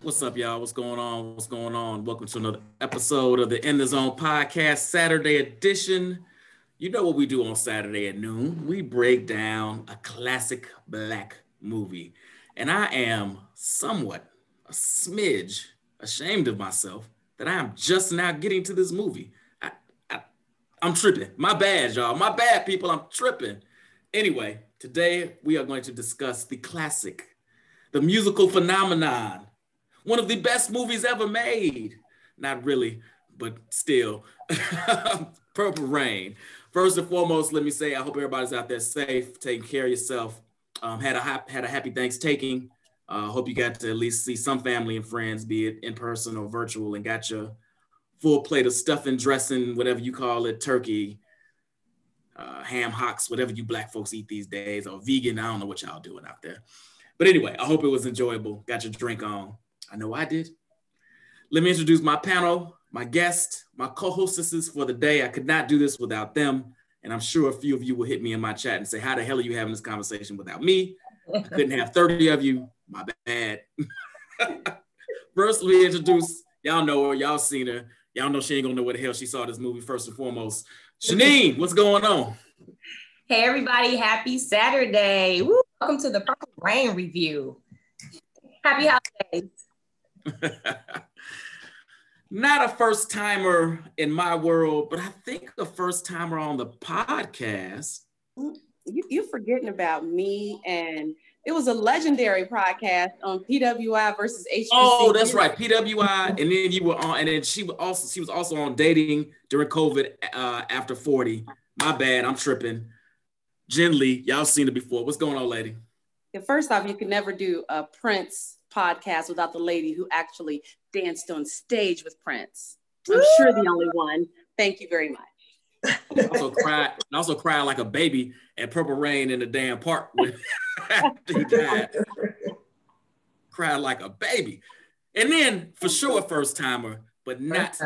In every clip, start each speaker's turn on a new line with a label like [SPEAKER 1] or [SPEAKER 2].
[SPEAKER 1] What's up, y'all? What's going on? What's going on? Welcome to another episode of the In the Zone podcast, Saturday edition. You know what we do on Saturday at noon? We break down a classic black movie. And I am somewhat, a smidge, ashamed of myself that I am just now getting to this movie. I'm tripping. My bad, y'all. My bad, people. I'm tripping. Anyway, today we are going to discuss the classic, the musical phenomenon, one of the best movies ever made. Not really, but still. Purple Rain. First and foremost, let me say I hope everybody's out there safe, taking care of yourself. Had a happy Thanksgiving. Hope you got to at least see some family and friends, be it in person or virtual, and got your full plate of stuffing, dressing, whatever you call it, turkey, ham hocks, whatever you black folks eat these days, or vegan. I don't know what y'all doing out there. But anyway, I hope it was enjoyable. Got your drink on. I know I did. Let me introduce my panel, my guest, my co-hostesses for the day. I could not do this without them. And I'm sure a few of you will hit me in my chat and say, how the hell are you having this conversation without me? I couldn't have 30 of you. My bad. First, let me introduce, y'all know her, y'all seen her. Y'all know she ain't gonna know what the hell she saw this movie first and foremost. Shanine, what's going on?
[SPEAKER 2] Hey everybody, happy Saturday. Woo. Welcome to the Purple Rain review. Happy holidays.
[SPEAKER 1] Not a first timer in my world, but I think a first timer on the podcast.
[SPEAKER 3] You're forgetting about me, and it was a legendary podcast on PWI versus HBCU.
[SPEAKER 1] Oh, that's right, PWI, and then you were on, and then she was also on Dating During COVID After 40. My bad, I'm tripping. Jen Lee, y'all seen it before. What's going on, lady?
[SPEAKER 3] Yeah, first off, you can never do a Prince podcast without the lady who actually danced on stage with Prince. I'm sure the only one. Thank you very much.
[SPEAKER 1] I also cried like a baby at Purple Rain in the damn park when he died. Cried like a baby. And then for sure a first timer, but not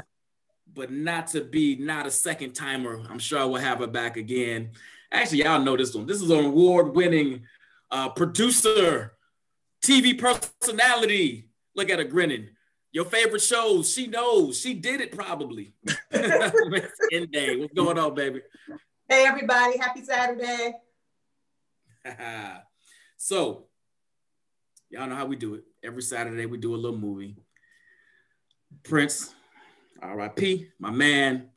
[SPEAKER 1] a second timer. I'm sure I will have her back again. Actually, y'all know this one. This is an award-winning producer, TV personality. Look at her grinning. Your favorite shows, she knows. She did it probably. End day. What's going on, baby?
[SPEAKER 4] Hey, everybody. Happy Saturday.
[SPEAKER 1] So, y'all know how we do it. Every Saturday, we do a little movie. Prince, R.I.P., my man.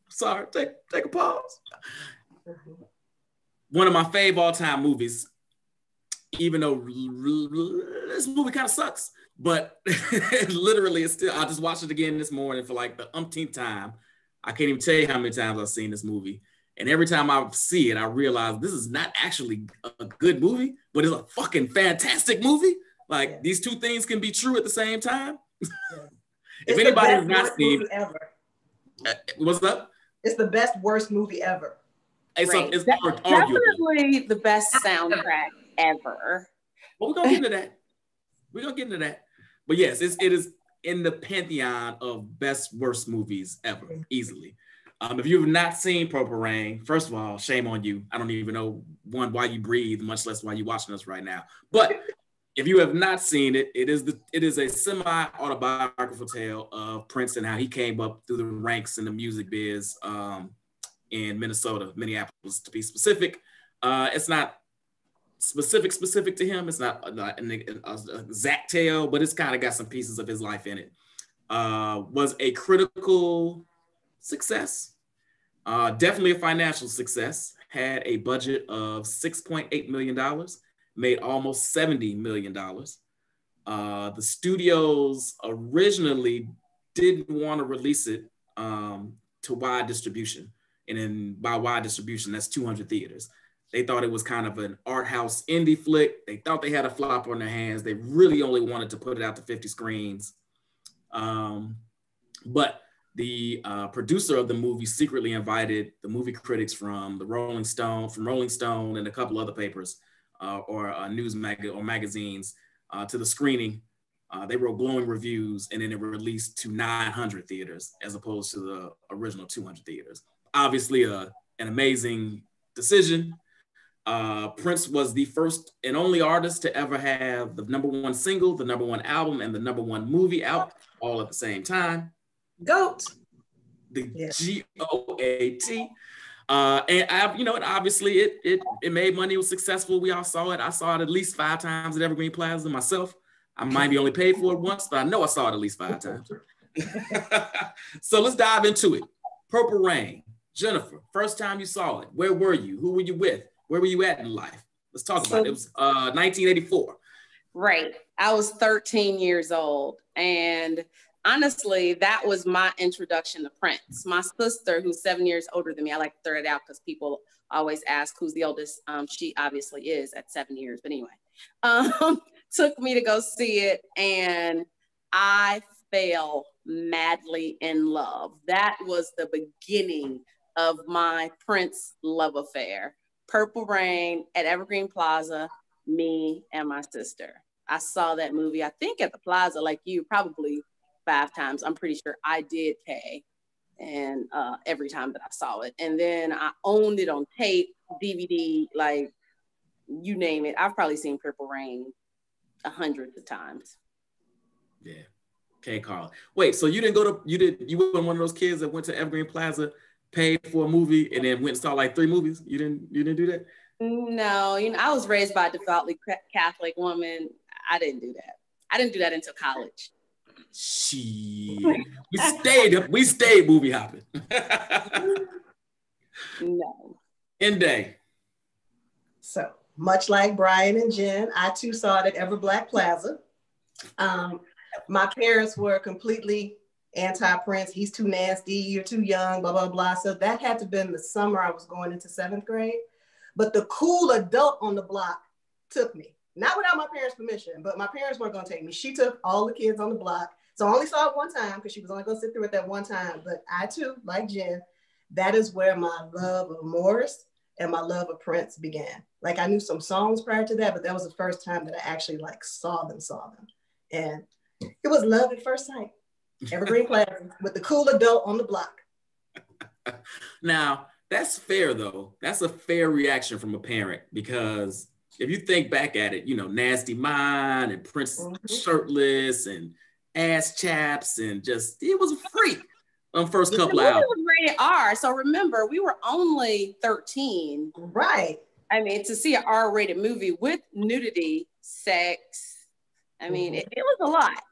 [SPEAKER 1] Sorry, take a pause. One of my fave all-time movies, even though this movie kind of sucks, but literally it's still, I just watched it again this morning for like the umpteenth time. I can't even tell you how many times I've seen this movie. And every time I see it, I realize this is not actually a good movie, but it's a fucking fantastic movie. Like these two things can be true at the same time. If anybody has not seen
[SPEAKER 4] ever.
[SPEAKER 1] What's up?
[SPEAKER 4] It's the best worst movie ever.
[SPEAKER 1] It's
[SPEAKER 3] definitely the best soundtrack ever.
[SPEAKER 1] But we're gonna get into that. But yes, it is in the pantheon of best worst movies ever, easily. If you've not seen Purple Rain, first of all, shame on you. I don't even know why you breathe, much less why you're watching us right now. But if you have not seen it, it is a semi-autobiographical tale of Prince and how he came up through the ranks in the music biz in Minneapolis to be specific. It's not specific to him. It's not an exact tale, but it's kind of got some pieces of his life in it. Was a critical success, definitely a financial success. Had a budget of $6.8 million. Made almost $70 million. The studios originally didn't want to release it to wide distribution. And then by wide distribution, that's 200 theaters. They thought it was kind of an art house indie flick. They thought they had a flop on their hands. They really only wanted to put it out to 50 screens. But the producer of the movie secretly invited the movie critics from Rolling Stone and a couple other papers or news magazines to the screening. They wrote glowing reviews, and then it released to 900 theaters as opposed to the original 200 theaters. Obviously, an amazing decision. Prince was the first and only artist to ever have the #1 single, the #1 album, and the #1 movie out all at the same time.
[SPEAKER 2] GOAT.
[SPEAKER 1] The GOAT. And obviously it made money. It was successful. We all saw it. I saw it at least 5 times at Evergreen Plaza myself. I might be only paid for it once, but I know I saw it at least 5 times. So let's dive into it. Purple Rain. Jennifer, first time you saw it, where were you? Who were you with? Where were you at in life? Let's talk about it. It was 1984.
[SPEAKER 3] Right. I was 13 years old. And honestly, that was my introduction to Prince. My sister, who's 7 years older than me, I like to throw it out because people always ask who's the oldest. She obviously is at 7 years, but anyway, took me to go see it, and I fell madly in love. That was the beginning of my Prince love affair. Purple Rain at Evergreen Plaza, me and my sister. I saw that movie, I think at the Plaza, like you, probably 5 times. I'm pretty sure I did pay, and every time that I saw it. And then I owned it on tape, DVD, like you name it. I've probably seen Purple Rain 100 of times.
[SPEAKER 1] Yeah. Okay, Carl. Wait, so you weren't one of those kids that went to Evergreen Plaza, paid for a movie, and then went and saw like 3 movies? You didn't do that?
[SPEAKER 3] No, I was raised by a devoutly Catholic woman. I didn't do that. I didn't do that until college.
[SPEAKER 1] Shit. We stayed movie hopping.
[SPEAKER 3] No.
[SPEAKER 1] Day.
[SPEAKER 4] So much like Brian and Jen, I too saw it at Ever Black Plaza. My parents were completely anti-Prince. He's too nasty, you're too young, blah, blah, blah. So that had to have been the summer I was going into 7th grade. But the cool adult on the block took me. Not without my parents' permission, but my parents weren't going to take me. She took all the kids on the block. So I only saw it one time because she was only going to sit through it that one time. But I too, like Jen, that is where my love of Morris and my love of Prince began. Like I knew some songs prior to that, but that was the first time that I actually like saw them. And it was love at first sight. Evergreen Plaza with the cool adult on the block.
[SPEAKER 1] Now, that's fair though. That's a fair reaction from a parent, because if you think back at it, Nasty Mind and Prince shirtless and ass chaps and just, it was a freak on first couple
[SPEAKER 3] of
[SPEAKER 1] albums.
[SPEAKER 3] It was rated R. So remember, we were only 13.
[SPEAKER 4] Right.
[SPEAKER 3] I mean, to see an R-rated movie with nudity, sex, I mean, it was a lot.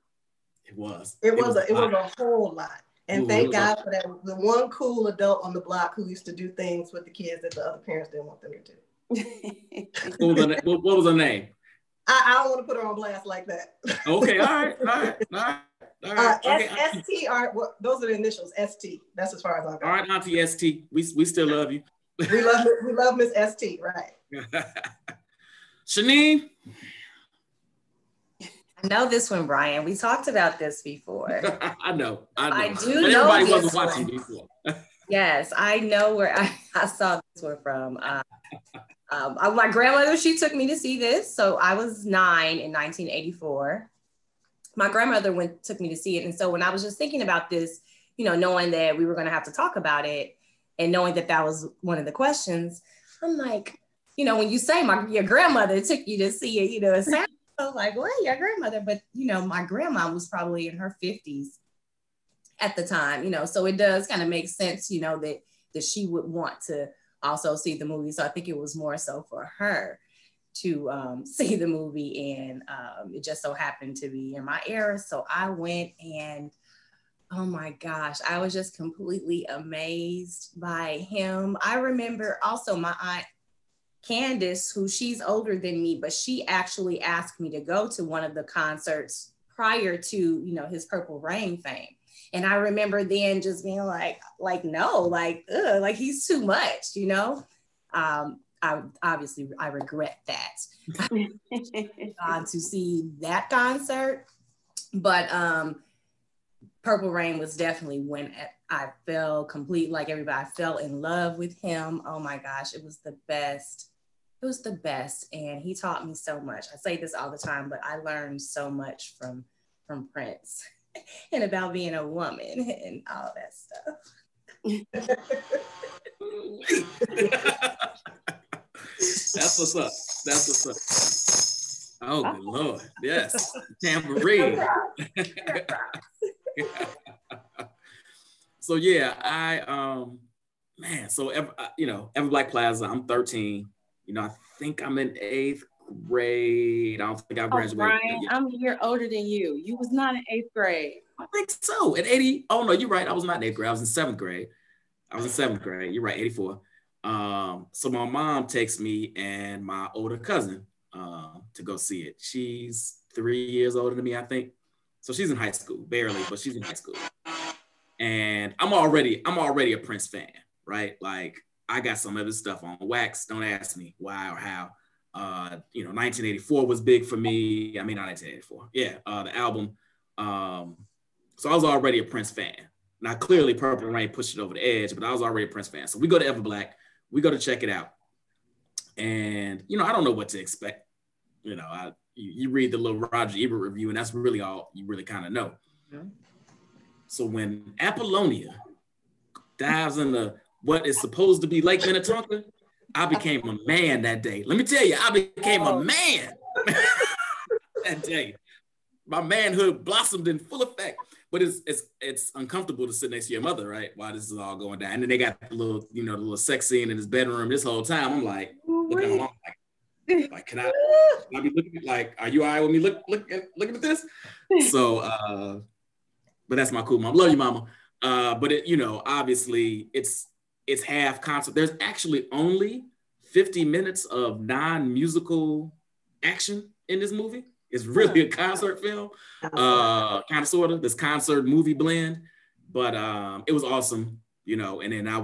[SPEAKER 1] It was
[SPEAKER 4] a whole lot. And thank God for that. The one cool adult on the block who used to do things with the kids that the other parents didn't want them to do.
[SPEAKER 1] What was her name?
[SPEAKER 4] I don't want to put her on blast like that.
[SPEAKER 1] Okay, all right. Okay.
[SPEAKER 4] ST those are the initials. ST. That's as far as I go.
[SPEAKER 1] All right, Auntie ST. We still love you.
[SPEAKER 4] we love Miss ST, right?
[SPEAKER 1] Shanine.
[SPEAKER 2] I know this one, Brian. We talked about this before.
[SPEAKER 1] I know.
[SPEAKER 2] I do
[SPEAKER 1] but
[SPEAKER 2] know
[SPEAKER 1] everybody
[SPEAKER 2] this
[SPEAKER 1] wasn't watching
[SPEAKER 2] one.
[SPEAKER 1] before.
[SPEAKER 2] Yes, I know where I saw this one from. My grandmother, she took me to see this. So I was 9 in 1984. My grandmother took me to see it. And so when I was just thinking about this, knowing that we were going to have to talk about it and knowing that that was one of the questions, I'm like, when you say your grandmother took you to see it, it sounds like, well, your grandmother, but my grandma was probably in her 50s at the time, so it does kind of make sense, that she would want to also see the movie. So I think it was more so for her to see the movie, and it just so happened to be in my era. So I went, and oh my gosh, I was just completely amazed by him. I remember also my aunt Candace, who she's older than me, but she actually asked me to go to one of the concerts prior to, his Purple Rain fame. And I remember then just being like no, like he's too much, I regret that. Gone to see that concert, but Purple Rain was definitely when I fell complete, like everybody, I fell in love with him. Oh my gosh, it was the best. It was the best, and he taught me so much. I say this all the time, but I learned so much from Prince and about being a woman and all that stuff.
[SPEAKER 1] That's what's up. That's what's up. Oh, good Lord. Yes. Tambourine. So yeah, man, so Ever Black Plaza, I'm 13. I think I'm in 8th grade. I don't think I graduated.
[SPEAKER 3] Brian, I'm a year older than you. You was not in 8th grade.
[SPEAKER 1] I think so. At 80, oh no, you're right. I was not in 8th grade. I was in 7th grade. You're right, 84. So my mom takes me and my older cousin to go see it. She's 3 years older than me, I think. So she's in high school, barely, but she's in high school. And I'm already a Prince fan, right? Like I got some of his stuff on wax. Don't ask me why or how. 1984 was big for me. I mean, not 1984. Yeah, the album. So I was already a Prince fan. Now, clearly, Purple Rain pushed it over the edge, but I was already a Prince fan. So we go to Ever Black. We go to check it out. And, I don't know what to expect. You read the little Roger Ebert review, and that's really all you really kind of know. Mm-hmm. So when Apollonia dives into what is supposed to be Lake Minnetonka, I became a man that day. Let me tell you, I became a man that day. My manhood blossomed in full effect. But it's uncomfortable to sit next to your mother, right? While this is all going down. And then they got the little sex scene in his bedroom this whole time. I'm like, looking at my mom, like, can I be looking at, like, are you all right with me looking at this? So, but that's my cool mom. Love you, mama. But obviously it's half concert. There's actually only 50 minutes of non-musical action in this movie. It's really a concert film, kind of sort of this concert movie blend, but it was awesome, and then I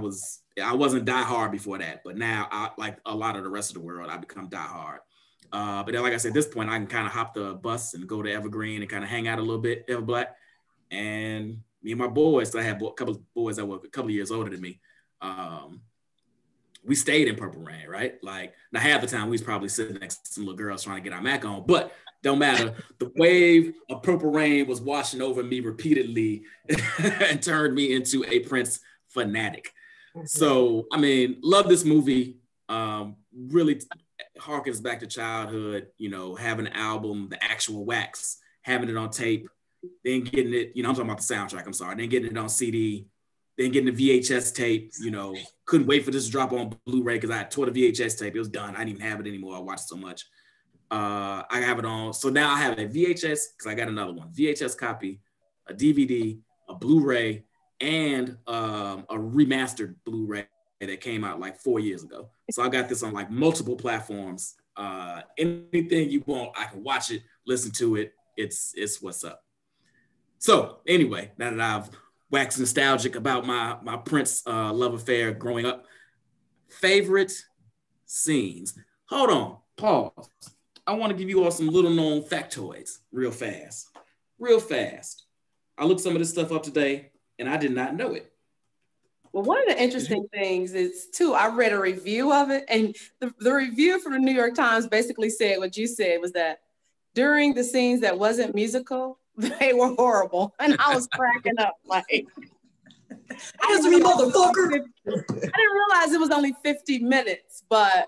[SPEAKER 1] wasn't die hard before that, but now like a lot of the rest of the world, I become die hard. But then, like I said, at this point, I can kind of hop the bus and go to Evergreen and kind of hang out a little bit, Ever Black, and me and my boys, I had a couple of boys that were a couple of years older than me. We stayed in Purple Rain, right? Like, now half the time we was probably sitting next to some little girls trying to get our Mac on, but don't matter. The wave of Purple Rain was washing over me repeatedly and turned me into a Prince fanatic. Mm-hmm. So, I mean, love this movie. Really harkens back to childhood, having an album, the actual wax, having it on tape, then getting it, I'm talking about the soundtrack, I'm sorry, then getting it on CD, then getting the VHS tape, couldn't wait for this to drop on Blu-ray because I tore the VHS tape. It was done. I didn't even have it anymore. I watched so much. I have it on. So now I have a VHS, because I got another one, VHS copy, a DVD, a Blu-ray, and a remastered Blu-ray that came out like 4 years ago. So I got this on like multiple platforms. Anything you want, I can watch it, listen to it. It's what's up. So anyway, now that I've waxed nostalgic about my Prince love affair growing up, favorite scenes. Hold on, pause. I want to give you all some little known factoids real fast. I looked some of this stuff up today and I did not know it.
[SPEAKER 3] Well, one of the interesting things is too, I read a review of it, and the review from the New York Times basically said what you said, was that during the scenes that wasn't musical, they were horrible. And I was cracking up like, I didn't realize it was only 50 minutes, but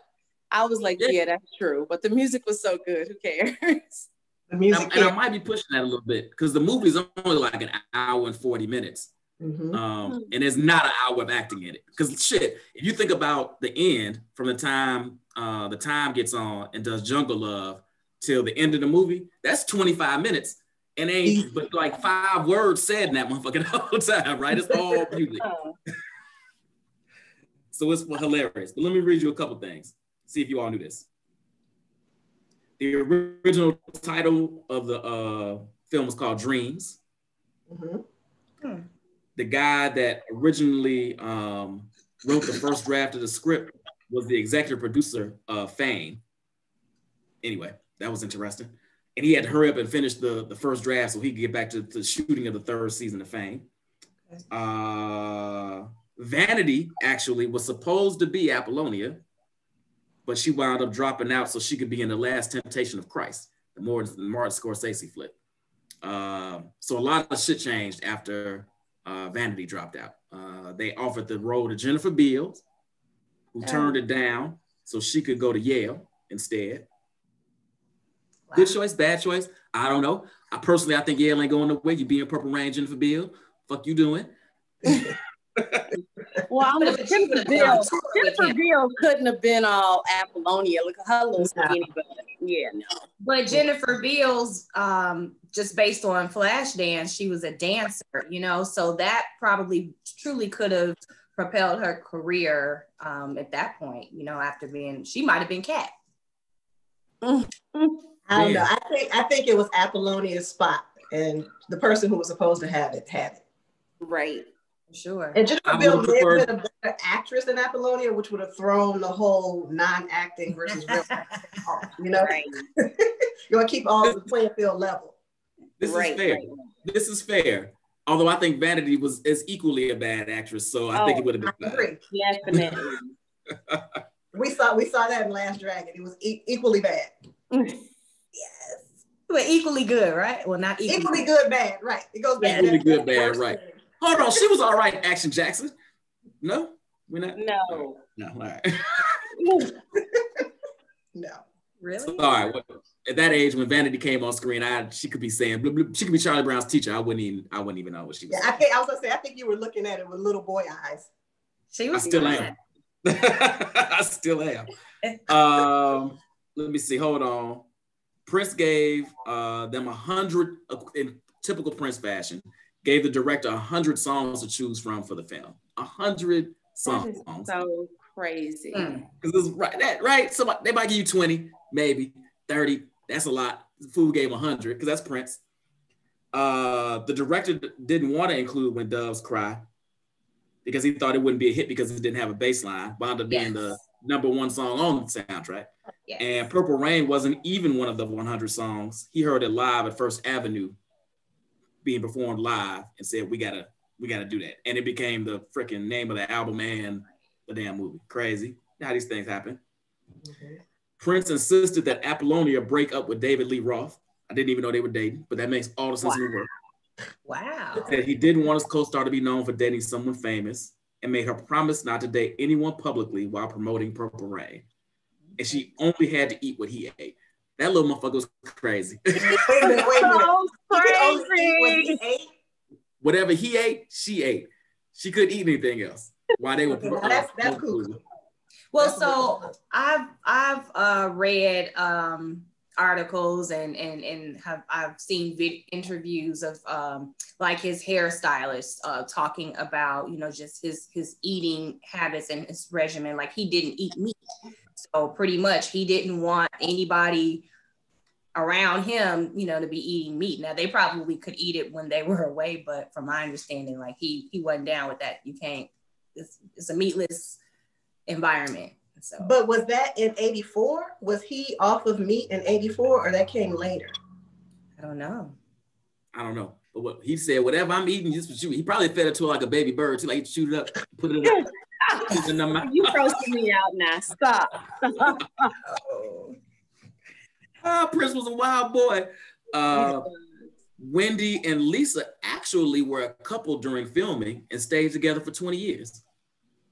[SPEAKER 3] I was like, yeah, that's true. But the music was so good. Who cares?
[SPEAKER 4] The music.
[SPEAKER 1] And I might be pushing that a little bit because the movie's only like an hour and 40 minutes.
[SPEAKER 4] Mm-hmm.
[SPEAKER 1] And there's not an hour of acting in it. Because shit, if you think about the end, from the time gets on and does Jungle Love till the end of the movie, that's 25 minutes. And ain't but like 5 words said in that motherfucking whole time, right? It's all music. So it's hilarious. But let me read you a couple things. See if you all knew this. The original title of the film was called Dreams. Mm-hmm. The guy that originally wrote the first draft of the script was the executive producer of Fame. Anyway, that was interesting. And he had to hurry up and finish the first draft so he could get back to the shooting of the 3rd season of Fame. Vanity actually was supposed to be Apollonia, but she wound up dropping out so she could be in The Last Temptation of Christ, the Martin Scorsese flick. So a lot of shit changed after Vanity dropped out. They offered the role to Jennifer Beals, who turned it down, so she could go to Yale instead.
[SPEAKER 2] Wow.
[SPEAKER 1] Good choice, bad choice. I don't know. I think Yale ain't going nowhere. You being Purple Rain, Jennifer Beal. Fuck you doing?
[SPEAKER 3] Well, I'm a Jennifer Beal. Jennifer Beal couldn't have been all Apollonia. Look at her little skinny butt. Yeah, no.
[SPEAKER 2] But Jennifer Beals, just based on Flashdance, she was a dancer, so that probably truly could have propelled her career at that point, after she might have been Cat.
[SPEAKER 4] I don't know. I think it was Apollonia's spot, and the person who was supposed to have it had it.
[SPEAKER 3] Right.
[SPEAKER 2] Sure.
[SPEAKER 4] And Jennifer Beal may have been a better actress than Apollonia, which would have thrown the whole non-acting versus real off,
[SPEAKER 3] Right.
[SPEAKER 4] You want to keep all the playing field level.
[SPEAKER 1] This is fair. Right. This is fair. Although I think Vanity is equally a bad actress, so I think it would have been fine.
[SPEAKER 3] Definitely.
[SPEAKER 4] We saw that in Last Dragon. It was equally bad.
[SPEAKER 2] Yes. But equally good, right? Well, not
[SPEAKER 4] equally good, bad, right? It goes back.
[SPEAKER 1] Equally good, bad, right? Hold on, she was all right, Action Jackson. No, we're not.
[SPEAKER 3] No.
[SPEAKER 1] No, all right.
[SPEAKER 4] No,
[SPEAKER 2] really.
[SPEAKER 1] So, all right. At that age, when Vanity came on screen, she could be saying, blah, blah, she could be Charlie Brown's teacher. I wouldn't even know what she was.
[SPEAKER 4] Yeah, I was gonna say, I think you were looking at it with little boy eyes.
[SPEAKER 2] She was.
[SPEAKER 1] I still am. I still am. Let me see. Hold on. Prince gave them 100 in typical Prince fashion. Gave the director 100 songs to choose from for the film. 100 songs.
[SPEAKER 3] That is so crazy.
[SPEAKER 1] Because right? So they might give you 20, maybe 30. That's a lot. The fool gave 100 because that's Prince. The director didn't want to include When Doves Cry because he thought it wouldn't be a hit because it didn't have a bass line. Wound up being the #1 song on the soundtrack.
[SPEAKER 2] Yes.
[SPEAKER 1] And Purple Rain wasn't even one of the 100 songs. He heard it live at First Avenue being performed live and said, we gotta do that. And it became the freaking name of the album and the damn movie. Crazy how these things happen.
[SPEAKER 4] Mm-hmm.
[SPEAKER 1] Prince insisted that Apollonia break up with David Lee Roth. I didn't even know they were dating, but that makes all the sense in the world.
[SPEAKER 2] Wow.
[SPEAKER 1] That he didn't want his co-star to be known for dating someone famous and made her promise not to date anyone publicly while promoting Purple Rain. And she only had to eat what he ate. That little motherfucker was crazy.
[SPEAKER 4] Wait a minute.
[SPEAKER 3] So
[SPEAKER 4] He
[SPEAKER 3] crazy.
[SPEAKER 4] ate?
[SPEAKER 1] Whatever he ate, she ate. She couldn't eat anything else. Why they were
[SPEAKER 4] that's cool.
[SPEAKER 2] Well, so I've read articles and I've seen interviews of like his hairstylist talking about just his eating habits and his regimen. Like he didn't eat meat, so pretty much he didn't want anybody around him to be eating meat. Now they probably could eat it when they were away, but from my understanding, like he wasn't down with that. You can't. It's a meatless environment. So.
[SPEAKER 4] But was that in 84? Was he off of meat in 84 or that came later?
[SPEAKER 2] I don't know.
[SPEAKER 1] But what he said, whatever I'm eating, just for you. He probably fed it to her like a baby bird too, like he'd shoot it up, put it up.
[SPEAKER 3] You roasting me out now. Stop.
[SPEAKER 1] Prince was a wild boy. Wendy and Lisa actually were a couple during filming and stayed together for 20 years.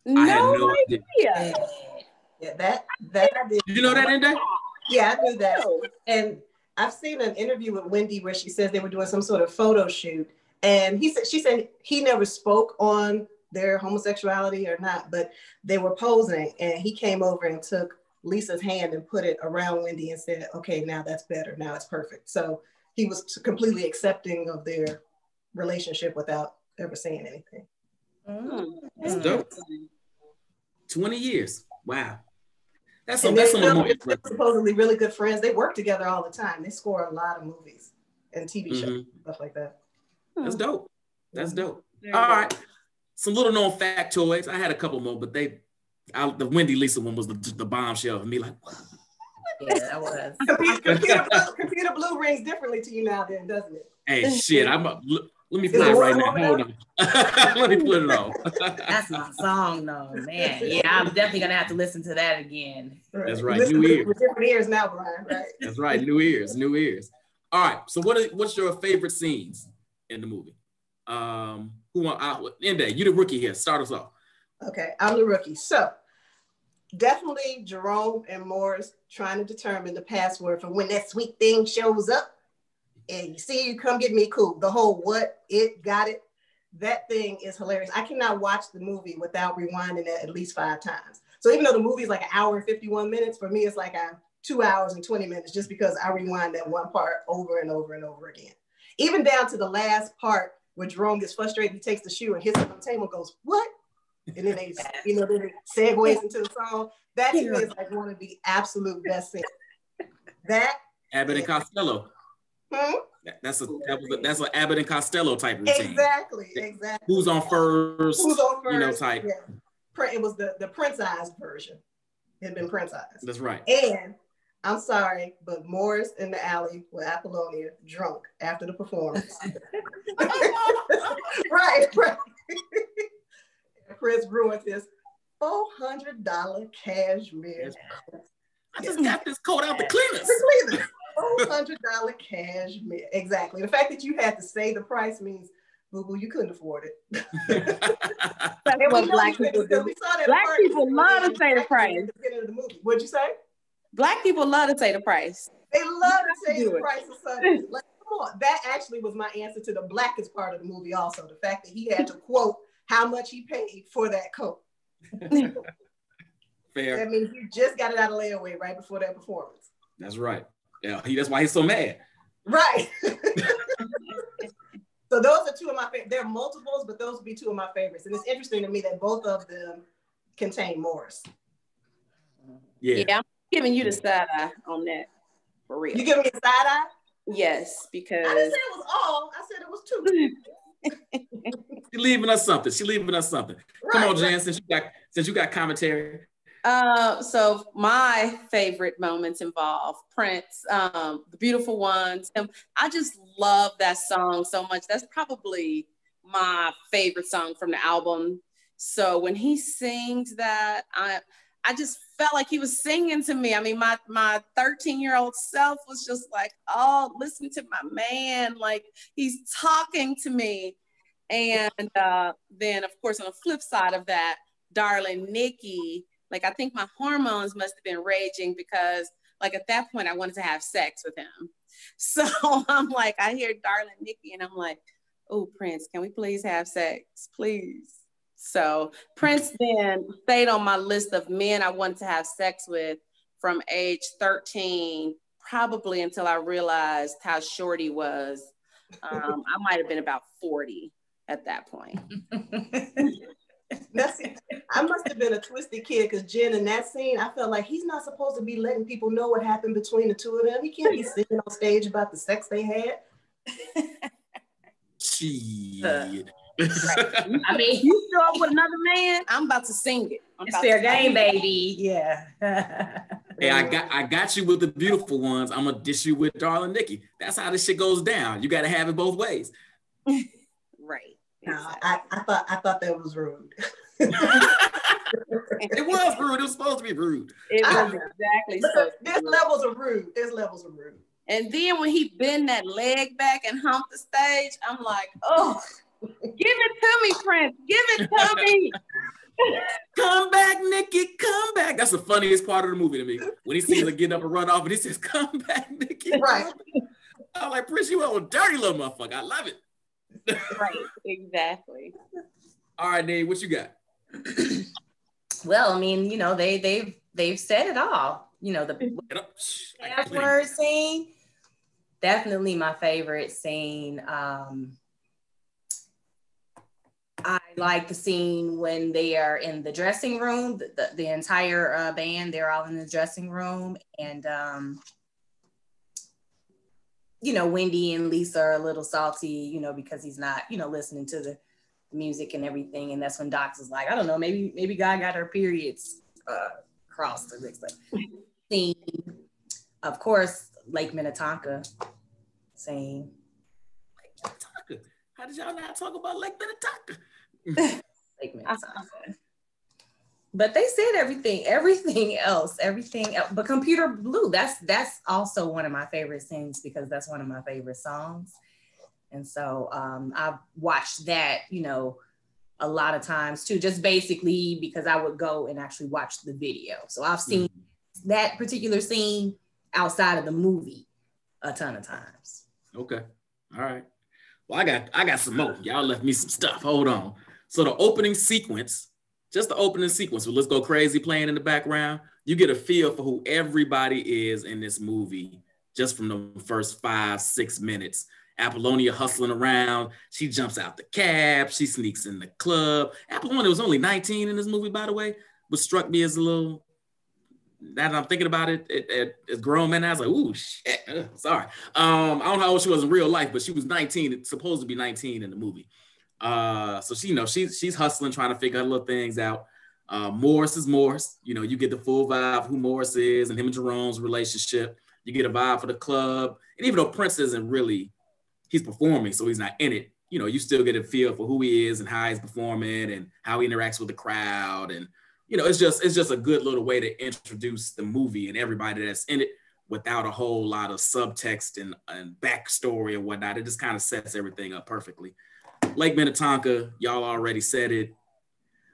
[SPEAKER 3] No,
[SPEAKER 1] I had no
[SPEAKER 3] idea.
[SPEAKER 4] Yeah, that I did.
[SPEAKER 1] Did you know that, Inday?
[SPEAKER 4] Yeah, I knew that. And I've seen an interview with Wendy where she says they were doing some sort of photo shoot. And she said he never spoke on their homosexuality or not, but they were posing and he came over and took Lisa's hand and put it around Wendy and said, okay, now that's better. Now it's perfect. So he was completely accepting of their relationship without ever saying anything.
[SPEAKER 1] That's dope. 20 years. Wow. That's
[SPEAKER 4] some
[SPEAKER 1] more
[SPEAKER 4] supposedly really good friends. They work together all the time. They score a lot of movies and TV shows, stuff like that.
[SPEAKER 1] That's dope. All right. Some little known factoids. I had a couple more, but the Wendy Lisa one was the bombshell for me. Like, what?
[SPEAKER 2] Yeah, that was.
[SPEAKER 4] Computer Blue rings differently to you now, then, doesn't it?
[SPEAKER 1] Hey, shit! Let me play it right now. Hold on. Let me put it on.
[SPEAKER 2] That's my song, though, man. Yeah, I'm definitely gonna have to listen to that again.
[SPEAKER 1] That's right. New ears.
[SPEAKER 4] With different ears now, Brian. Right?
[SPEAKER 1] That's right. New ears. All right. So, what's your favorite scenes in the movie? Inday, you the rookie here. Start us off.
[SPEAKER 4] Okay, I'm the rookie. So, definitely Jerome and Morris trying to determine the password for when that sweet thing shows up. And you see, you come get me, cool. The whole what, it, got it. That thing is hilarious. I cannot watch the movie without rewinding it at least 5 times. So even though the movie is like an hour and 51 minutes, for me, it's like 2 hours and 20 minutes just because I rewind that one part over and over and over again. Even down to the last part where Jerome gets frustrated, he takes the shoe and hits it on the table and goes, what? And then they, then it segues into the song. That to me is like one of the absolute best things. That
[SPEAKER 1] Abbott and Costello. That's an Abbott and Costello type routine.
[SPEAKER 4] Exactly.
[SPEAKER 1] Who's on first? Type.
[SPEAKER 4] Yeah. It was the Prince-ized version. It had been Prince-ized.
[SPEAKER 1] That's right.
[SPEAKER 4] And I'm sorry, but Morris in the alley with Apollonia drunk after the performance. right. Chris grew with his $400 cashmere.
[SPEAKER 1] I just got this coat out the cleaners.
[SPEAKER 4] $400 cashmere. Exactly. The fact that you had to say the price means, boo-boo, you couldn't afford it.
[SPEAKER 3] That's what Black people do. Black people love to say the price.
[SPEAKER 4] What'd you say?
[SPEAKER 3] Black people love to say the price.
[SPEAKER 4] They love to say the price of something. Like, come on. That actually was my answer to the blackest part of the movie also. The fact that he had to quote how much he paid for that coat.
[SPEAKER 1] Fair.
[SPEAKER 4] That means you just got it out of layaway right before that performance.
[SPEAKER 1] That's right. Yeah, that's why he's so mad.
[SPEAKER 4] Right. So those are 2 of my favorites. There are multiples, but those would be 2 of my favorites. And it's interesting to me that both of them contain Morris.
[SPEAKER 3] Yeah, I'm giving you the side eye on that, for real.
[SPEAKER 4] You giving me a side eye?
[SPEAKER 3] Yes, because
[SPEAKER 4] I didn't say it was all. I said it was 2.
[SPEAKER 1] She's leaving us something. Right, come on, Jan, since you got commentary.
[SPEAKER 3] So my favorite moments involve Prince, The Beautiful Ones. I just love that song so much. That's probably my favorite song from the album. So when he sings that, I just felt like he was singing to me. I mean, my 13-year-old self was just like, oh, listen to my man. Like, he's talking to me. And then, of course, on the flip side of that, Darling Nikki, like, I think my hormones must have been raging because, like, at that point, I wanted to have sex with him. So I'm like, I hear Darling Nikki, and I'm like, oh, Prince, can we please have sex? Please. So Prince then stayed on my list of men I wanted to have sex with from age 13, probably until I realized how short he was. I might have been about 40 at that point.
[SPEAKER 4] I must have been a twisted kid because Jen, in that scene, I felt like he's not supposed to be letting people know what happened between the 2 of them. He can't be singing on stage about the sex they had.
[SPEAKER 1] Shit.
[SPEAKER 3] Right. I mean, you show up with another man, I'm about to sing it.
[SPEAKER 2] It's fair game, baby. Yeah.
[SPEAKER 1] Hey, I got you with The Beautiful Ones. I'm gonna dish you with Darling Nikki. That's how this shit goes down. You got to have it both ways.
[SPEAKER 3] Right.
[SPEAKER 4] Exactly. I thought that was rude.
[SPEAKER 1] It was rude. It was supposed to be rude.
[SPEAKER 3] It was exactly so.
[SPEAKER 4] There's levels of rude. There's levels of rude.
[SPEAKER 3] And then when he bend that leg back and hump the stage, I'm like, oh, give it to me, Prince. Give it to me.
[SPEAKER 1] Come back, Nikki. Come back. That's the funniest part of the movie to me. When he sees her get up and run off and he says, come back, Nikki.
[SPEAKER 4] Right.
[SPEAKER 1] I'm like, Prince, you a dirty little motherfucker. I love it.
[SPEAKER 3] Right, exactly.
[SPEAKER 1] All right, Dave, what you got?
[SPEAKER 2] Well, I mean, they've said it all. The password scene, definitely my favorite scene. I like the scene when they are in the dressing room, the entire band, they're all in the dressing room. And, Wendy and Lisa are a little salty, because he's not, listening to the music and everything. And that's when Docs is like, I don't know, maybe God got her periods crossed or mixed up. Scene, of course, Lake Minnetonka scene.
[SPEAKER 1] Lake Minnetonka. How did y'all not talk about Lake Minnetonka?
[SPEAKER 2] Lake Minnetonka. But they said everything else. But Computer Blue, that's also one of my favorite scenes because that's one of my favorite songs. And so I've watched that, a lot of times too, just basically because I would go and actually watch the video. So I've seen that particular scene outside of the movie a ton of times.
[SPEAKER 1] Okay. All right. Well, I got some more. Y'all left me some stuff. Hold on. So the opening sequence, just the opening sequence with Let's Go Crazy playing in the background, you get a feel for who everybody is in this movie just from the first 5-6 minutes. Apollonia hustling around. She jumps out the cab. She sneaks in the club. Apollonia was only 19 in this movie, by the way, which struck me as a little, now that I'm thinking about it, as grown men, I was like, ooh, shit, sorry. I don't know how old she was in real life, but she was 19, it's supposed to be 19 in the movie. So she, she's hustling, trying to figure her little things out. Morris is Morris. You get the full vibe of who Morris is and him and Jerome's relationship. You get a vibe for the club. And even though Prince isn't really, he's performing, so he's not in it, you still get a feel for who he is and how he's performing and how he interacts with the crowd. And it's just a good little way to introduce the movie and everybody that's in it without a whole lot of subtext and backstory and whatnot. It just kind of sets everything up perfectly. Lake Minnetonka, y'all already said it.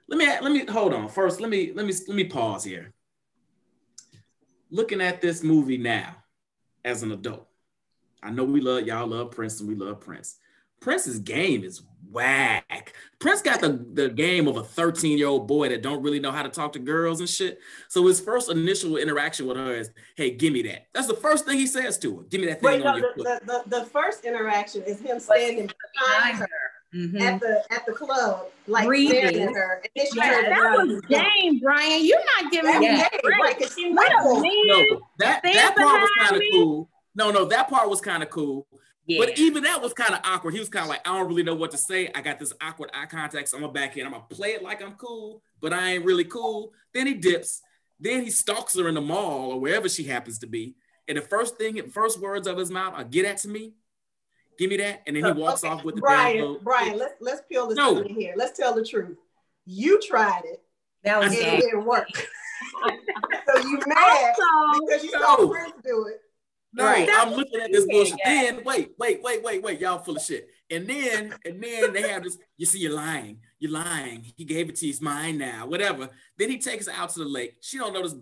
[SPEAKER 1] Let me hold on. First, let me pause here. Looking at this movie now as an adult, I know y'all love Prince and we love Prince. Prince's game is whack. Prince got the game of a 13-year-old boy that don't really know how to talk to girls and shit. So his first initial interaction with her is, hey, give me that. That's the first thing he says to her. Give me that thing on your foot.
[SPEAKER 4] The first interaction is him standing behind her at the club, like staring at her. And then she
[SPEAKER 3] that was game, Brian. You're not giving me
[SPEAKER 4] that. Right, because she
[SPEAKER 1] no, that part was kind of cool. No, that part was kind of cool. Yeah. But even that was kind of awkward. He was kind of like, I don't really know what to say. I got this awkward eye contact, so I'm going to back in. I'm going to play it like I'm cool, but I ain't really cool. Then he dips. Then he stalks her in the mall or wherever she happens to be. And the first words of his mouth are, get that to me. Give me that. And then he walks off with the
[SPEAKER 4] Brian, let's peel this in here. Let's tell the truth. You tried it.
[SPEAKER 2] That was
[SPEAKER 4] it didn't work. So you mad because you saw Prince do it.
[SPEAKER 1] No, right. I'm looking at this bullshit. Then wait, y'all full of shit. And then they have this, you see, you're lying. He gave it to you, it's mine now, whatever. Then he takes her out to the lake. She don't know this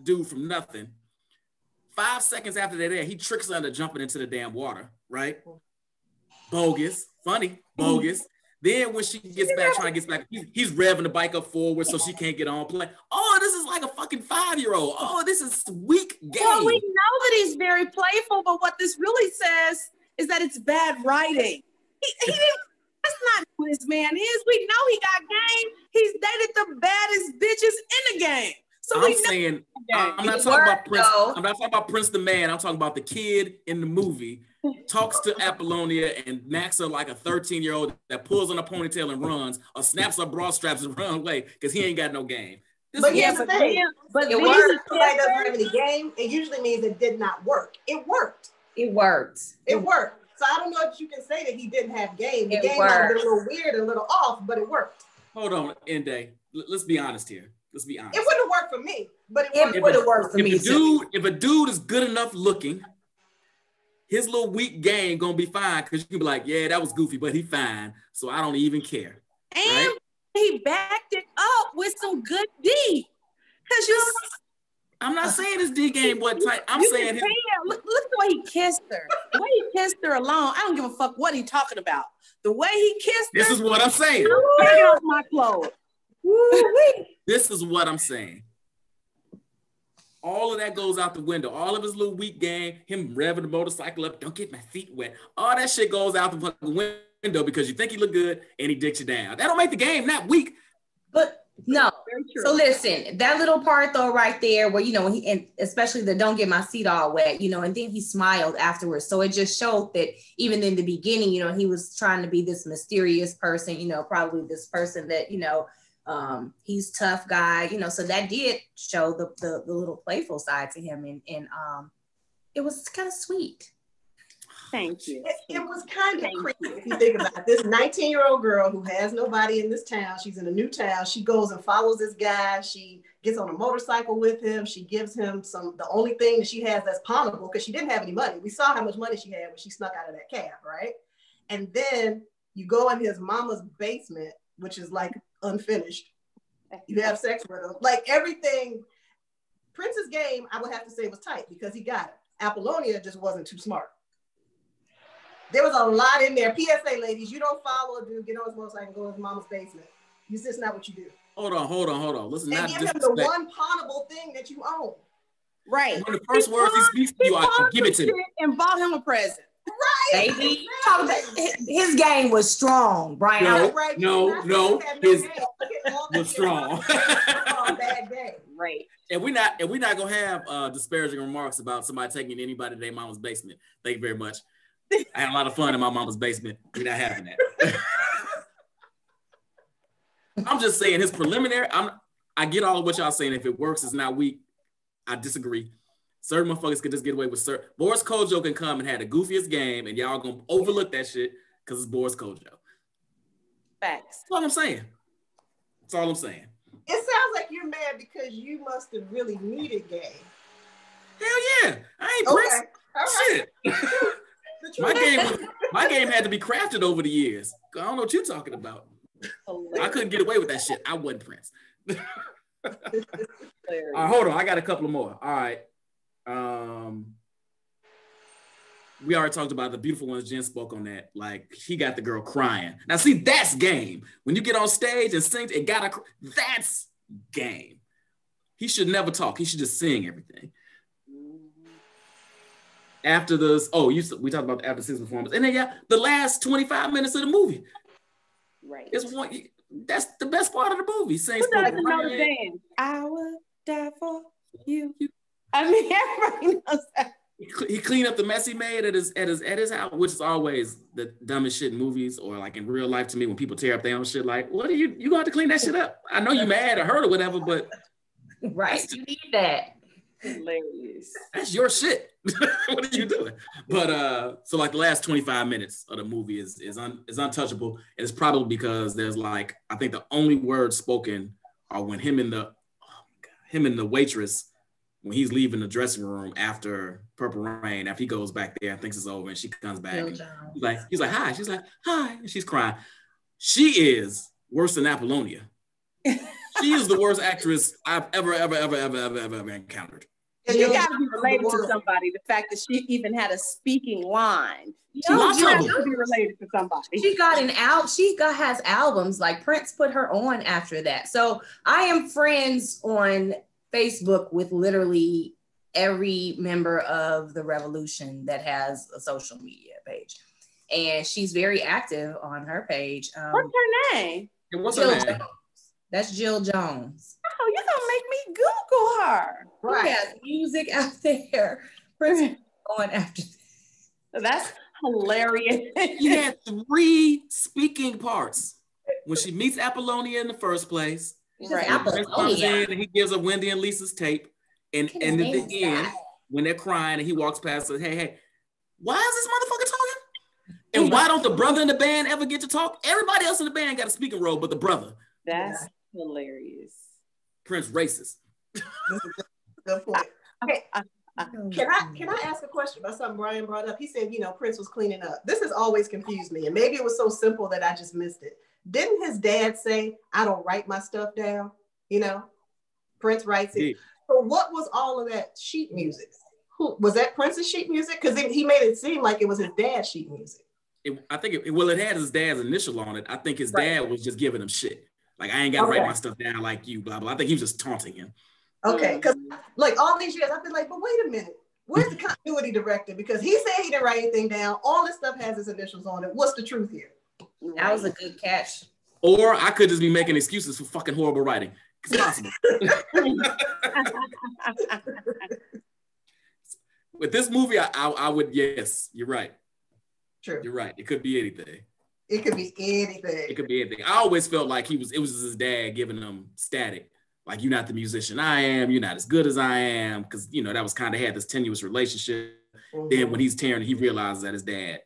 [SPEAKER 1] dude from nothing. 5 seconds after they're there, he tricks her into jumping into the damn water, right? Bogus, funny, bogus. Then when she gets back, he's revving the bike up forward so she can't get on play. Oh, this is like a fucking 5-year-old. Oh, this is weak game.
[SPEAKER 3] Well, we know that he's very playful, but what this really says is that it's bad writing. He didn't, that's not who this man is. We know he got game. He's dated the baddest bitches in the game. So
[SPEAKER 1] I'm not talking about Prince. I'm not talking about Prince the man. I'm talking about the kid in the movie. Talks to Apollonia and knacks her like a 13-year-old that pulls on a ponytail and runs, or snaps her bra straps and run away because he ain't got no game.
[SPEAKER 4] But here's the thing. But it worked. Somebody doesn't have any game, it usually means it did not work. It worked.
[SPEAKER 2] It worked.
[SPEAKER 4] It worked. So I don't know if you can say that he didn't have game. The game might have been a little weird, a little off, but it worked.
[SPEAKER 1] Hold on, Ende. Let's be honest here. Let's be honest.
[SPEAKER 4] It wouldn't have worked for me, but it would have worked for me.
[SPEAKER 1] If a dude is good enough looking, his little weak game gonna be fine because you can be like, yeah, that was goofy, but he fine, so I don't even care.
[SPEAKER 3] And right? He backed it up with some good D.
[SPEAKER 1] I'm not saying his D game wasn't tight. I'm saying his...
[SPEAKER 3] Look the way he kissed her. The way he kissed her alone, I don't give a fuck what he talking about. The way he kissed her.
[SPEAKER 1] This is what I'm saying.
[SPEAKER 3] Take off my clothes.
[SPEAKER 1] This is what I'm saying. All of that goes out the window. All of his little weak game, him revving the motorcycle up, don't get my feet wet. All that shit goes out the fucking window because you think he look good and he dicks you down. That don't make the game not weak.
[SPEAKER 2] But no. So listen, that little part though right there where, when he, and especially the don't get my seat all wet, and then he smiled afterwards. So it just showed that even in the beginning, he was trying to be this mysterious person, probably this person that, he's tough guy, so that did show the little playful side to him, and it was kind of sweet.
[SPEAKER 3] Thank you.
[SPEAKER 4] It was kind of creepy if you think about it. This 19-year-old girl who has nobody in this town, she's in a new town. She goes and follows this guy. She gets on a motorcycle with him. She gives him the only thing that she has that's pawnable because she didn't have any money. We saw how much money she had when she snuck out of that cab, right? And then you go in his mama's basement which is like unfinished. You have sex with him. Like everything, Prince's game, I would have to say was tight because he got it. Apollonia just wasn't too smart. There was a lot in there. PSA, ladies, you don't follow a dude, get on his motorcycle and go to his mama's basement. It's just not what you do.
[SPEAKER 1] Hold on. Listen,
[SPEAKER 4] and
[SPEAKER 1] not
[SPEAKER 4] give him the one pawnable thing that you own.
[SPEAKER 3] Right.
[SPEAKER 1] One of the first words he speaks to you, I give it to you.
[SPEAKER 3] And bought him a present.
[SPEAKER 4] Right.
[SPEAKER 2] Baby, his game was strong, Brian.
[SPEAKER 1] No, his was strong.
[SPEAKER 4] Bad game.
[SPEAKER 3] Right.
[SPEAKER 1] And we're not gonna have disparaging remarks about somebody taking anybody to their mama's basement. Thank you very much. I had a lot of fun in my mama's basement. We're not having that. I'm just saying his preliminary. I get all of what y'all saying. If it works, it's not weak. I disagree. Certain motherfuckers could just get away with certain. Boris Kojo can come and have the goofiest game, and y'all gonna overlook that shit because it's Boris Kojo.
[SPEAKER 3] Facts.
[SPEAKER 1] That's all I'm saying. That's all I'm saying.
[SPEAKER 4] It sounds like you're mad because you must have really needed game.
[SPEAKER 1] Hell yeah, I ain't Prince. Right. Shit. my game had to be crafted over the years. I don't know what you're talking about. I couldn't get away with that shit. I wasn't Prince. All right, hold on. I got a couple more. All right. We already talked about the beautiful ones. Jen spoke on that. Like, he got the girl crying. Now, see, that's game. When you get on stage and sing, that's game. He should never talk. He should just sing everything. After this, we talked about the after season performance, and then the last 25 minutes of the movie.
[SPEAKER 3] Right.
[SPEAKER 1] That's the best part of the movie. Sings
[SPEAKER 3] Who doesn't know the dance? I would die for you. I mean, everybody knows that.
[SPEAKER 1] He cleaned up the mess he made at his house, which is always the dumbest shit in movies or like in real life to me when people tear up their own shit. Like, what are you gonna have to clean that shit up? I know you mad or hurt or whatever, but
[SPEAKER 2] right, you need that.
[SPEAKER 3] Hilarious.
[SPEAKER 1] That's your shit. What are you doing? But so like the last 25 minutes of the movie is untouchable, and it's probably because there's like, I think the only words spoken are when him and the waitress, when he's leaving the dressing room after Purple Rain, after he goes back there and thinks it's over, and she comes back and he's like hi, she's like hi, and she's crying. She is worse than Apollonia. She is the worst actress I've ever encountered.
[SPEAKER 3] You got to be related to somebody. The fact that she even had a speaking line. She
[SPEAKER 2] has
[SPEAKER 3] to be related to somebody.
[SPEAKER 2] She got an out. Has albums. Like Prince put her on after that. So I am friends on Facebook with literally every member of the Revolution that has a social media page, and she's very active on her page.
[SPEAKER 3] What's her name?
[SPEAKER 1] What's her name?
[SPEAKER 2] That's Jill Jones.
[SPEAKER 3] Oh, you're gonna make me Google her.
[SPEAKER 2] Right. She has music out there. Prince going after that.
[SPEAKER 3] That's hilarious.
[SPEAKER 1] He had 3 speaking parts. When she meets Apollonia in the first place,
[SPEAKER 2] right.
[SPEAKER 1] Prince comes in and he gives her Wendy and Lisa's tape. And at the end, when they're crying and he walks past her, hey, why is this motherfucker talking? And why don't the brother in the band ever get to talk? Everybody else in the band got a speaking role, but the brother.
[SPEAKER 3] That's hilarious.
[SPEAKER 1] Prince racist.
[SPEAKER 4] Good point. Okay. Can I ask a question about something Brian brought up? He said, Prince was cleaning up. This has always confused me, and maybe it was so simple that I just missed it. Didn't his dad say, I don't write my stuff down? Prince writes it. So what was all of that sheet music? Was that Prince's sheet music? Because he made it seem like it was his dad's sheet music.
[SPEAKER 1] It had his dad's initial on it. I think his dad was just giving him shit. Like, I ain't got to write my stuff down like you, blah, blah. I think he was just taunting him.
[SPEAKER 4] Okay, because like all these years, I've been like, but wait a minute. Where's the continuity director? Because he said he didn't write anything down. All this stuff has his initials on it. What's the truth here?
[SPEAKER 2] That was a good catch.
[SPEAKER 1] Or I could just be making excuses for fucking horrible writing. It's possible. With this movie, I would, yes, you're right.
[SPEAKER 4] True.
[SPEAKER 1] You're right. It could be anything.
[SPEAKER 4] It could be anything.
[SPEAKER 1] It could be anything. I always felt like it was his dad giving him static. Like, you're not the musician I am. You're not as good as I am. Because, that was kind of had this tenuous relationship. Mm-hmm. Then when he's tearing, he realizes that his dad,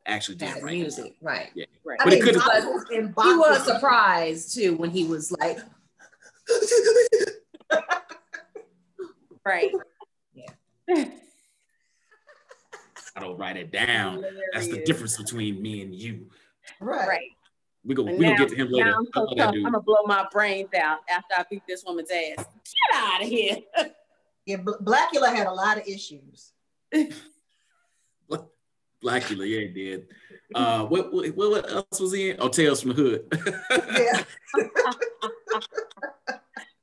[SPEAKER 1] actually did write
[SPEAKER 2] music. Right.
[SPEAKER 1] Yeah.
[SPEAKER 2] Right. But he was surprised too when he was like,
[SPEAKER 3] right.
[SPEAKER 2] Yeah.
[SPEAKER 1] I don't write it down. Hilarious. That's the difference between me and you.
[SPEAKER 4] Right.
[SPEAKER 1] We gonna get to him later.
[SPEAKER 3] Now I'm so tough. I'm gonna blow my brains out after I beat this woman's ass. Get out of here.
[SPEAKER 4] Yeah, Blackula had a lot of issues.
[SPEAKER 1] Blackula, yeah, he did. What else was he in? Oh, Tales from the Hood.
[SPEAKER 4] Yeah.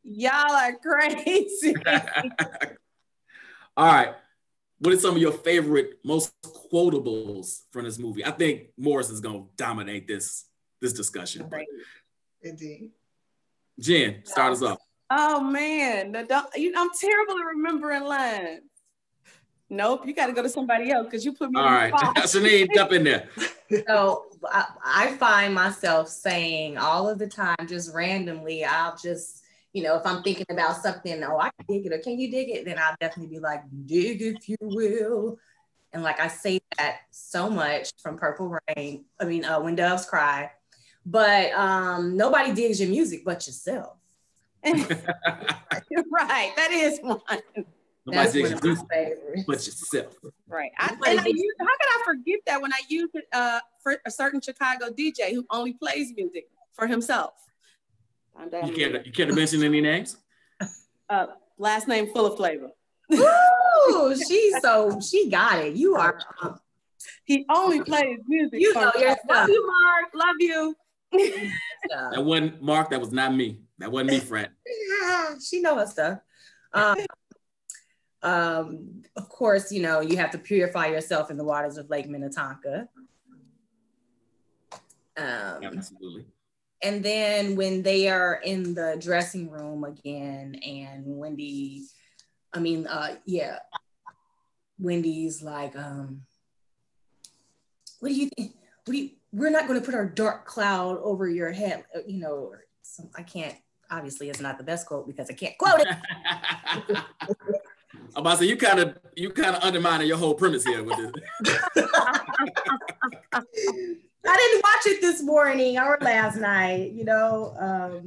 [SPEAKER 3] Y'all are crazy.
[SPEAKER 1] All right. What are some of your favorite, most quotables from this movie? I think Morris is gonna dominate this discussion. But
[SPEAKER 4] Indeed.
[SPEAKER 1] Jen, start us off.
[SPEAKER 3] Oh man, I'm terrible at remembering lines. Nope, you got to go to somebody else because you put me.
[SPEAKER 1] All right, Shanine, jump in there.
[SPEAKER 2] So I find myself saying all of the time, just randomly, I'll just, if I'm thinking about something, oh, I can dig it, or can you dig it? Then I'll definitely be like, dig if you will. And like I say that so much from Purple Rain, When Doves Cry, but nobody digs your music but yourself.
[SPEAKER 3] Right, that is one.
[SPEAKER 1] Nobody digs your music but yourself.
[SPEAKER 3] Right. How could I forget that when I used it for a certain Chicago DJ who only plays music for himself?
[SPEAKER 1] You care to mention any names?
[SPEAKER 3] Last name full of flavor.
[SPEAKER 2] Ooh, she got it. You are.
[SPEAKER 3] He only plays music.
[SPEAKER 2] You know your
[SPEAKER 3] Love you, Mark. Love you.
[SPEAKER 1] That wasn't Mark. That was not me. That wasn't me, Fred.
[SPEAKER 2] Yeah, she know her stuff. Of course, you have to purify yourself in the waters of Lake Minnetonka.
[SPEAKER 1] Absolutely. And
[SPEAKER 2] then when they are in the dressing room again, and Wendy's like, what do you think? We're not going to put our dark cloud over your head, I can't. Obviously, it's not the best quote because I can't quote it.
[SPEAKER 1] I'm about to say you kind of undermining your whole premise here with this.
[SPEAKER 2] I didn't watch it this morning or last night. I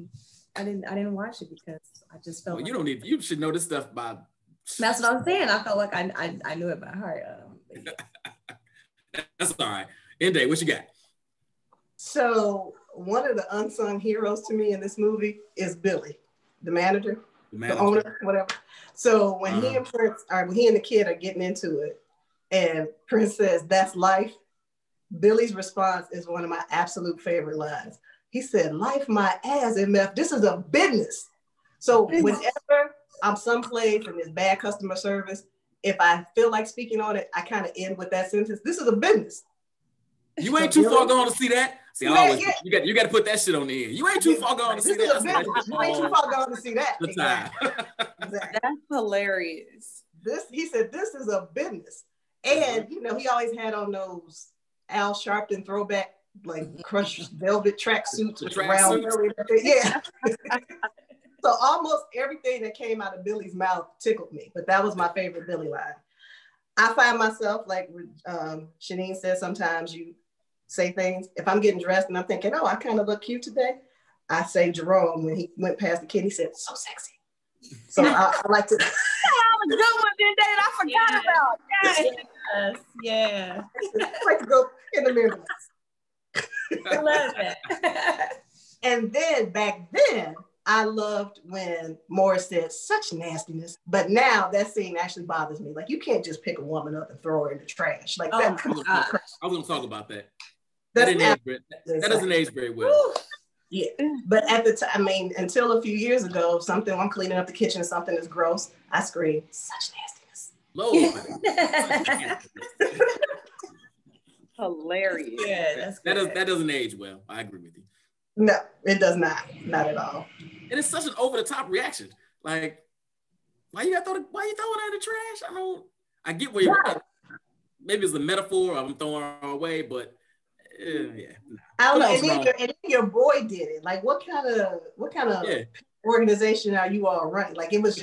[SPEAKER 2] didn't watch it because I just felt.
[SPEAKER 1] Well, you should know this stuff by.
[SPEAKER 2] That's what I'm saying. I felt like I knew it by heart.
[SPEAKER 1] That's all right. Inde, what you got?
[SPEAKER 4] So one of the unsung heroes to me in this movie is Billy, the manager. The owner, whatever. So when he and Prince, or when he and the kid are getting into it, and Prince says, "That's life," Billy's response is one of my absolute favorite lines. He said, "Life my ass, MF. This is a business." So whenever I'm someplace and there's bad customer service, if I feel like speaking on it, I kind of end with that sentence. This is a business.
[SPEAKER 1] You ain't too far gone to see that. See, you got to put that shit on the end. You ain't too far gone to see that.
[SPEAKER 4] You ain't too far gone to see that.
[SPEAKER 1] Exactly.
[SPEAKER 3] That's hilarious.
[SPEAKER 4] He said, "This is a business," and he always had on those Al Sharpton throwback like crushed velvet tracksuits with round belly. Yeah. So almost everything that came out of Billy's mouth tickled me, but that was my favorite Billy line. I find myself, like Shanine said, sometimes you say things. If I'm getting dressed and I'm thinking, oh, I kind of look cute today, I say Jerome when he went past the kid, he said, "So sexy." So I like to.
[SPEAKER 3] That was a good one, that I forgot about.
[SPEAKER 2] Yes, yeah.
[SPEAKER 4] I like to go in the mirror.
[SPEAKER 2] I love that.
[SPEAKER 4] And then back then, I loved when Morris said such nastiness, but now that scene actually bothers me. Like, you can't just pick a woman up and throw her in the trash. Like that.
[SPEAKER 1] I was going to talk about that. That doesn't age very well.
[SPEAKER 4] Yeah, but at the time, until a few years ago, I'm cleaning up the kitchen, something is gross, I scream, "Such nastiness."
[SPEAKER 1] Lord.
[SPEAKER 3] Hilarious.
[SPEAKER 2] Yeah,
[SPEAKER 1] that doesn't age well. I agree with you.
[SPEAKER 4] No, it does not. Not at all.
[SPEAKER 1] And it's such an over-the-top reaction. Like, why you throwing her in the trash? I get where you're at. Maybe it's a metaphor of I'm throwing her away, but yeah.
[SPEAKER 4] I don't know. And then your boy did it. Like, what kind of organization are you all running? Like, it's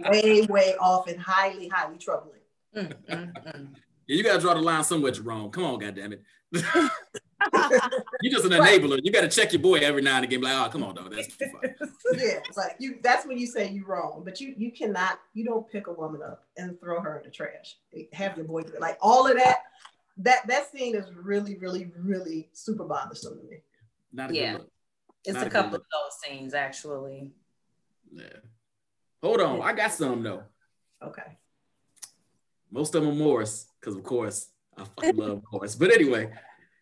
[SPEAKER 4] way, way off and highly, highly troubling.
[SPEAKER 1] Yeah, you gotta draw the line somewhere, Jerome. Come on, goddammit. You're just an enabler. You gotta check your boy every now and again. Like, oh, come on, dog. That's too far.
[SPEAKER 4] Yeah, like that's when you say you're wrong. But you don't pick a woman up and throw her in the trash. Have your boy do it. Like, all of that. That scene is really, really, really super bothersome to me.
[SPEAKER 1] Not a good look.
[SPEAKER 2] It's
[SPEAKER 1] Not
[SPEAKER 2] a couple of those scenes, actually.
[SPEAKER 1] Yeah. Hold on. I got some, though.
[SPEAKER 4] Okay.
[SPEAKER 1] Most of them are Morris, because, of course, I fucking love Morris. But anyway,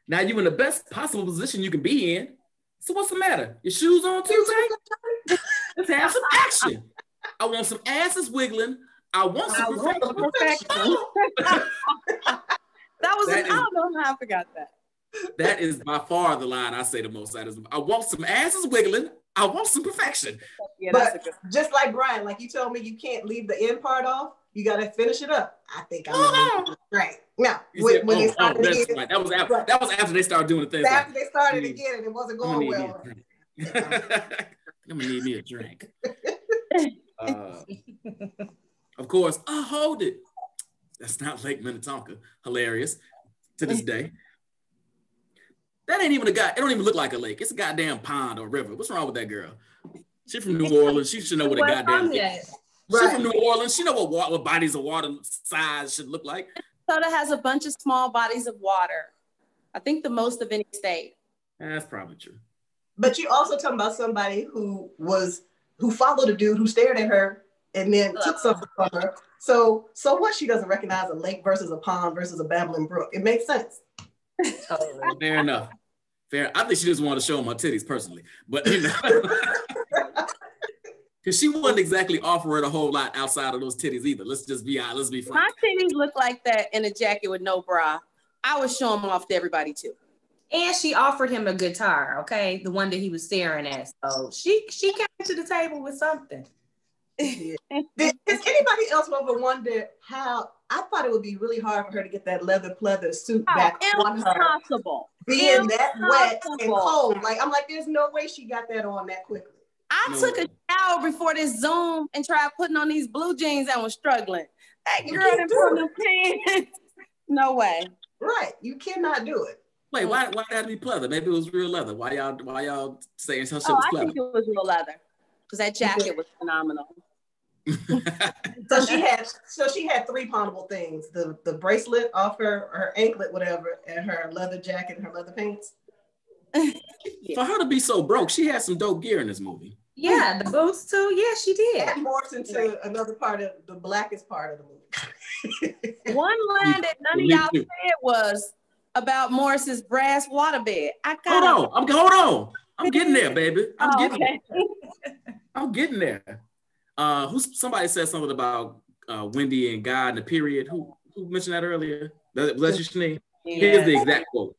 [SPEAKER 1] now you're in the best possible position you can be in. So what's the matter? Your shoes on too tight? Let's have some action. I want some asses wiggling. I want some perfection.
[SPEAKER 3] I don't know how I forgot that.
[SPEAKER 1] That is by far the line I say the most. That is, I want some asses wiggling. I want some perfection.
[SPEAKER 4] Yeah, but just like Brian, like you told me, you can't leave the end part off. You got to finish it up. I think I'm right. Now, when they started again,
[SPEAKER 1] right. That was after they started doing the things.
[SPEAKER 4] After they started again, and it wasn't going well.
[SPEAKER 1] I'm gonna need me a drink. Of course, hold it. That's not Lake Minnetonka. Hilarious to this day. That ain't even a guy. It don't even look like a lake. It's a goddamn pond or river. What's wrong with that girl? She from New Orleans. She should know what a goddamn. She from New Orleans. She know what bodies of water size should look like.
[SPEAKER 3] Minnesota has a bunch of small bodies of water. I think the most of any state.
[SPEAKER 1] That's probably true.
[SPEAKER 4] But you also talking about somebody who followed a dude who stared at her and then took something from her. So what? She doesn't recognize a lake versus a pond versus a babbling brook. It makes sense.
[SPEAKER 1] Fair enough. Fair. I think she just wanted to show him her titties personally, but because she wouldn't exactly offer it a whole lot outside of those titties either. Let's be frank.
[SPEAKER 3] My titties look like that in a jacket with no bra. I would show them off to everybody too.
[SPEAKER 2] And she offered him a guitar, okay, the one that he was staring at. So she came to the table with something.
[SPEAKER 4] Does anybody else ever wonder how? I thought it would be really hard for her to get that leather pleather suit back on her.
[SPEAKER 3] Impossible.
[SPEAKER 4] Being that wet and cold. I'm like, there's no way she got that on that quickly.
[SPEAKER 3] I took a shower before this Zoom and tried putting on these blue jeans and was struggling. That girl didn't put no pants. No way.
[SPEAKER 4] Right. You cannot do it.
[SPEAKER 1] Wait, why did that be pleather? Maybe it was real leather. Why y'all saying her shit was pleather?
[SPEAKER 3] I think it was real leather. Because that jacket was phenomenal.
[SPEAKER 4] So she had three pawnable things: the bracelet off her anklet, whatever, and her leather jacket and her leather pants.
[SPEAKER 1] For her to be so broke, she had some dope gear in this movie.
[SPEAKER 2] Yeah, the boots too. Yeah, she did.
[SPEAKER 4] That morphs into another part of the blackest part of the movie.
[SPEAKER 3] One line that none of y'all said was about Morris's brass waterbed.
[SPEAKER 1] Hold on. I'm getting there, baby. I'm getting there. Somebody said something about Wendy and God in the period. Who mentioned that earlier? Was that you, Shanae?
[SPEAKER 3] Yeah.
[SPEAKER 1] Here's the exact quote.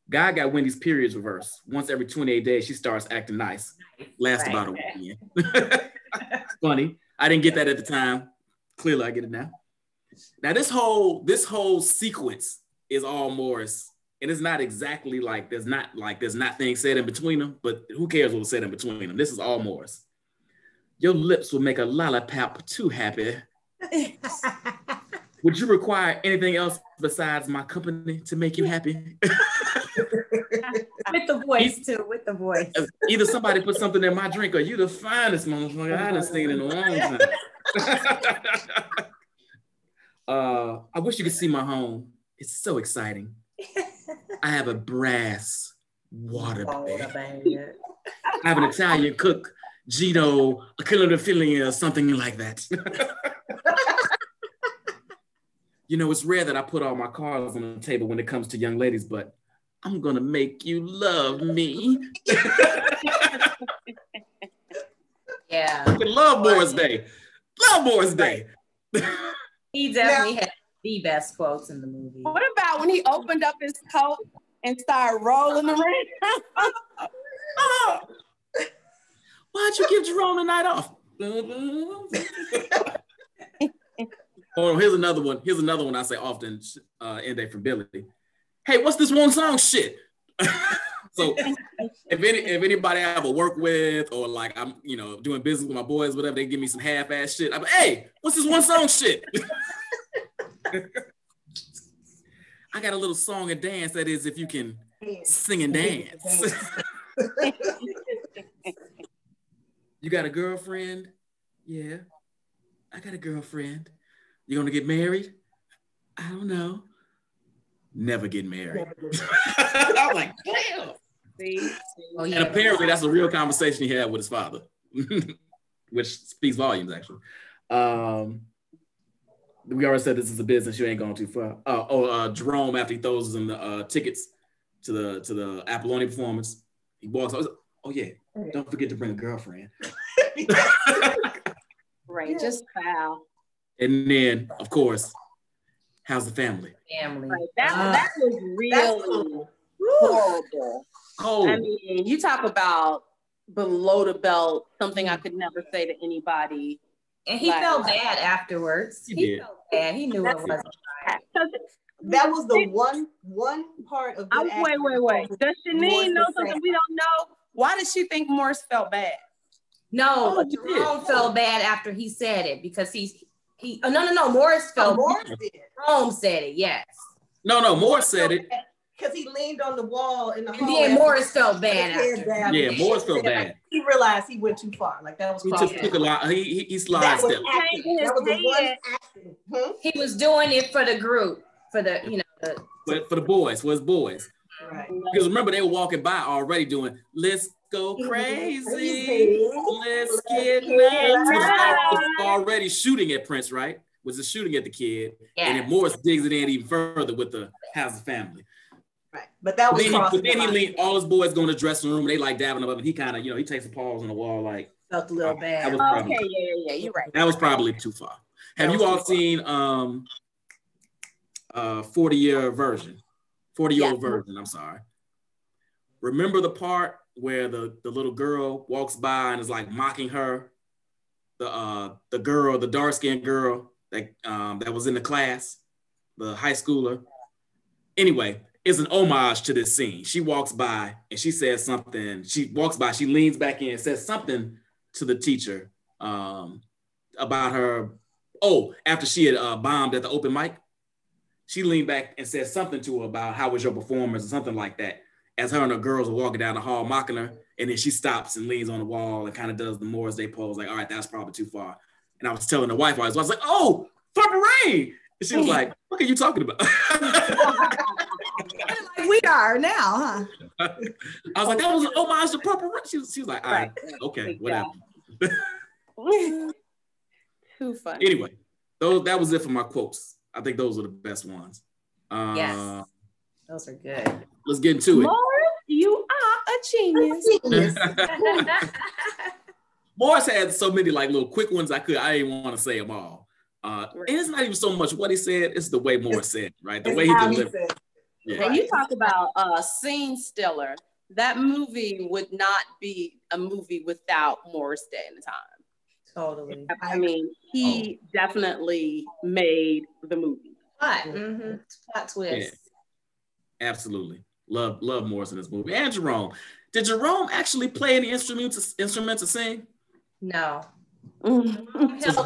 [SPEAKER 1] God got Wendy's periods reversed. Once every 28 days, she starts acting nice. Lasts about a weekend. Funny. I didn't get that at the time. Clearly, I get it now. Now, this whole sequence is all Morris. And it's not exactly like there's not things said in between them, but who cares what was said in between them? This is all Morris. Your lips will make a lollipop too happy. Would you require anything else besides my company to make you happy?
[SPEAKER 2] With the voice too, with the voice.
[SPEAKER 1] Either somebody put something in my drink or you the finest motherfucker I done seen in a long time. I wish you could see my home. It's so exciting. I have a brass water bed. I have an Italian cook, Gino, a killer feeling or something like that. You know, it's rare that I put all my cards on the table when it comes to young ladies, but I'm gonna make you love me.
[SPEAKER 2] Yeah.
[SPEAKER 1] Love Morris Day. Love Morris Day.
[SPEAKER 2] He definitely had the best quotes in the movie.
[SPEAKER 3] What about when he opened up his coat and started rolling around?
[SPEAKER 1] Why'd you give Jerome the night off? Oh, here's another one. Here's another one I say often, end day from Billy. Hey, what's this one song shit? So if anybody I ever work with or like I'm, doing business with my boys, whatever, they give me some half-ass shit. I'm like, hey, what's this one song shit? I got a little song and dance that is if you can sing and dance. You got a girlfriend? Yeah, I got a girlfriend. You gonna get married? I don't know. Never get married. I'm like, damn.
[SPEAKER 2] Oh,
[SPEAKER 1] And
[SPEAKER 2] yeah.
[SPEAKER 1] apparently that's a real conversation he had with his father, which speaks volumes, actually. We already said this is a business. You ain't going too far. Jerome, after he throws him the tickets to the Apollonia performance, he walks out. Oh yeah, don't forget to bring a girlfriend.
[SPEAKER 3] Right, just foul.
[SPEAKER 1] And then, of course, how's the family?
[SPEAKER 2] Family.
[SPEAKER 3] That was really horrible.
[SPEAKER 1] Cold.
[SPEAKER 3] I mean, you talk about below the belt, something I could never say to anybody.
[SPEAKER 2] And he felt bad afterwards. He felt bad. He knew it wasn't right.
[SPEAKER 4] That was the one part of good acting.
[SPEAKER 3] Wait. Does Shanine know something we don't know? Why did she think Morris felt bad?
[SPEAKER 2] No, Jerome felt bad after he said it because no. Morris felt
[SPEAKER 4] Morris did.
[SPEAKER 2] Jerome said it, yes.
[SPEAKER 1] No, Morris said it.
[SPEAKER 4] Because he leaned on the wall in the hallway.
[SPEAKER 2] And then Morris felt bad after.
[SPEAKER 1] Yeah, Morris felt bad.
[SPEAKER 4] He realized he went too far. Like that was
[SPEAKER 1] he took a lot. He slided step.
[SPEAKER 4] That was the one acting.
[SPEAKER 2] He was doing it for the group, for the
[SPEAKER 1] for the boys, for his boys.
[SPEAKER 4] Right.
[SPEAKER 1] Because remember, they were walking by already doing "Let's go crazy, let's get nuts." Was already shooting at Prince, right? Was just shooting at the kid, and then Morris digs it in even further with the "How's the family."
[SPEAKER 4] Right, but that was.
[SPEAKER 1] But then he leaned. All his boys go in the dressing room. They like dabbing him up, and he kind of, he takes a pause on the wall, like
[SPEAKER 4] felt a little bad.
[SPEAKER 1] That was probably,
[SPEAKER 3] yeah, you're right.
[SPEAKER 1] That was probably too far. Have you all seen 40-year version? 40-year-old version. I'm sorry. Remember the part where the little girl walks by and is like mocking her, the dark-skinned girl that was in the class, the high schooler. Anyway, it's an homage to this scene. She walks by and she says something. She leans back in and says something to the teacher about her. Oh, after she had bombed at the open mic, she leaned back and said something to her about how was your performance or something like that. As her and her girls are walking down the hall mocking her, and then she stops and leans on the wall and kind of does the Morris Day pose, like, all right, that's probably too far. And I was telling the wife, I was like, oh, Purple Rain. And she was like, what are you talking about?
[SPEAKER 2] Like we are now, huh?
[SPEAKER 1] I was like, that was an homage to Purple Rain. She was like, all right, okay, whatever.
[SPEAKER 3] Too funny.
[SPEAKER 1] Anyway, that was it for my quotes. I think those are the best ones.
[SPEAKER 2] Yes, those are good.
[SPEAKER 1] Let's get into it.
[SPEAKER 3] Morris, you are a genius.
[SPEAKER 1] Morris had so many like little quick ones I didn't want to say them all. And it's not even so much what he said, it's the way Morris said it, right? The way he delivered.
[SPEAKER 3] Yeah. And you talk about scene stiller. That movie would not be a movie without Morris Day in the time.
[SPEAKER 2] Totally.
[SPEAKER 3] I mean, he definitely made the movie.
[SPEAKER 2] Plot twist.
[SPEAKER 1] Yeah. Absolutely. Love Morris in this movie. And Jerome. Did Jerome actually play any instrument to sing?
[SPEAKER 2] No.
[SPEAKER 1] Jerome just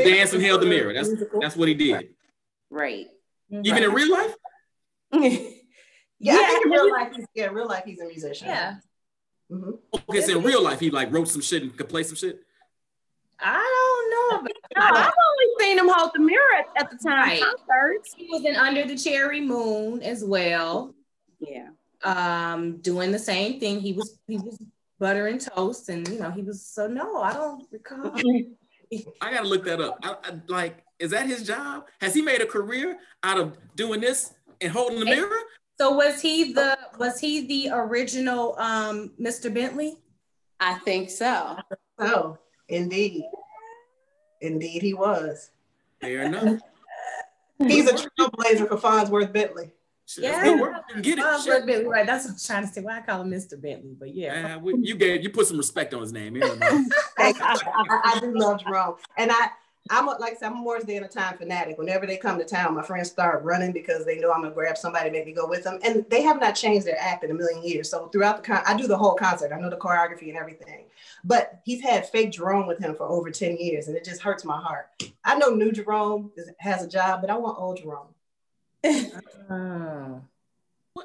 [SPEAKER 1] danced and held the mirror. That's what he did.
[SPEAKER 3] Right.
[SPEAKER 1] Even in real life?
[SPEAKER 4] Yeah, I think in real life he's a musician.
[SPEAKER 2] Yeah.
[SPEAKER 4] Mm-hmm.
[SPEAKER 1] Okay, so in real life he like wrote some shit and could play some shit?
[SPEAKER 2] I don't know.
[SPEAKER 3] I've only seen him hold the mirror at the time.
[SPEAKER 2] Right.
[SPEAKER 3] Concerts.
[SPEAKER 2] He was in Under the Cherry Moon as well.
[SPEAKER 3] Yeah.
[SPEAKER 2] Doing the same thing. He was buttering toast, and he was. So no, I don't recall.
[SPEAKER 1] I gotta look that up. I is that his job? Has he made a career out of doing this and holding the mirror?
[SPEAKER 2] So was he the original Mr. Bentley?
[SPEAKER 3] I think so.
[SPEAKER 4] Oh, indeed he was.
[SPEAKER 1] Fair enough.
[SPEAKER 4] He's a trailblazer for Farnsworth Bentley.
[SPEAKER 2] Yeah,
[SPEAKER 1] get it.
[SPEAKER 2] Bentley, right? That's what I was trying to say. Why I call him Mr. Bentley, but yeah.
[SPEAKER 1] You put some respect on his name.
[SPEAKER 4] I do love Jerome, and I'm like I said, I'm a Morris Day in a Time fanatic. Whenever they come to town, my friends start running because they know I'm gonna grab somebody, maybe go with them, and they have not changed their act in a million years. So throughout I do the whole concert. I know the choreography and everything, but he's had fake Jerome with him for over 10 years, and it just hurts my heart. I know new Jerome has a job, but I want old Jerome.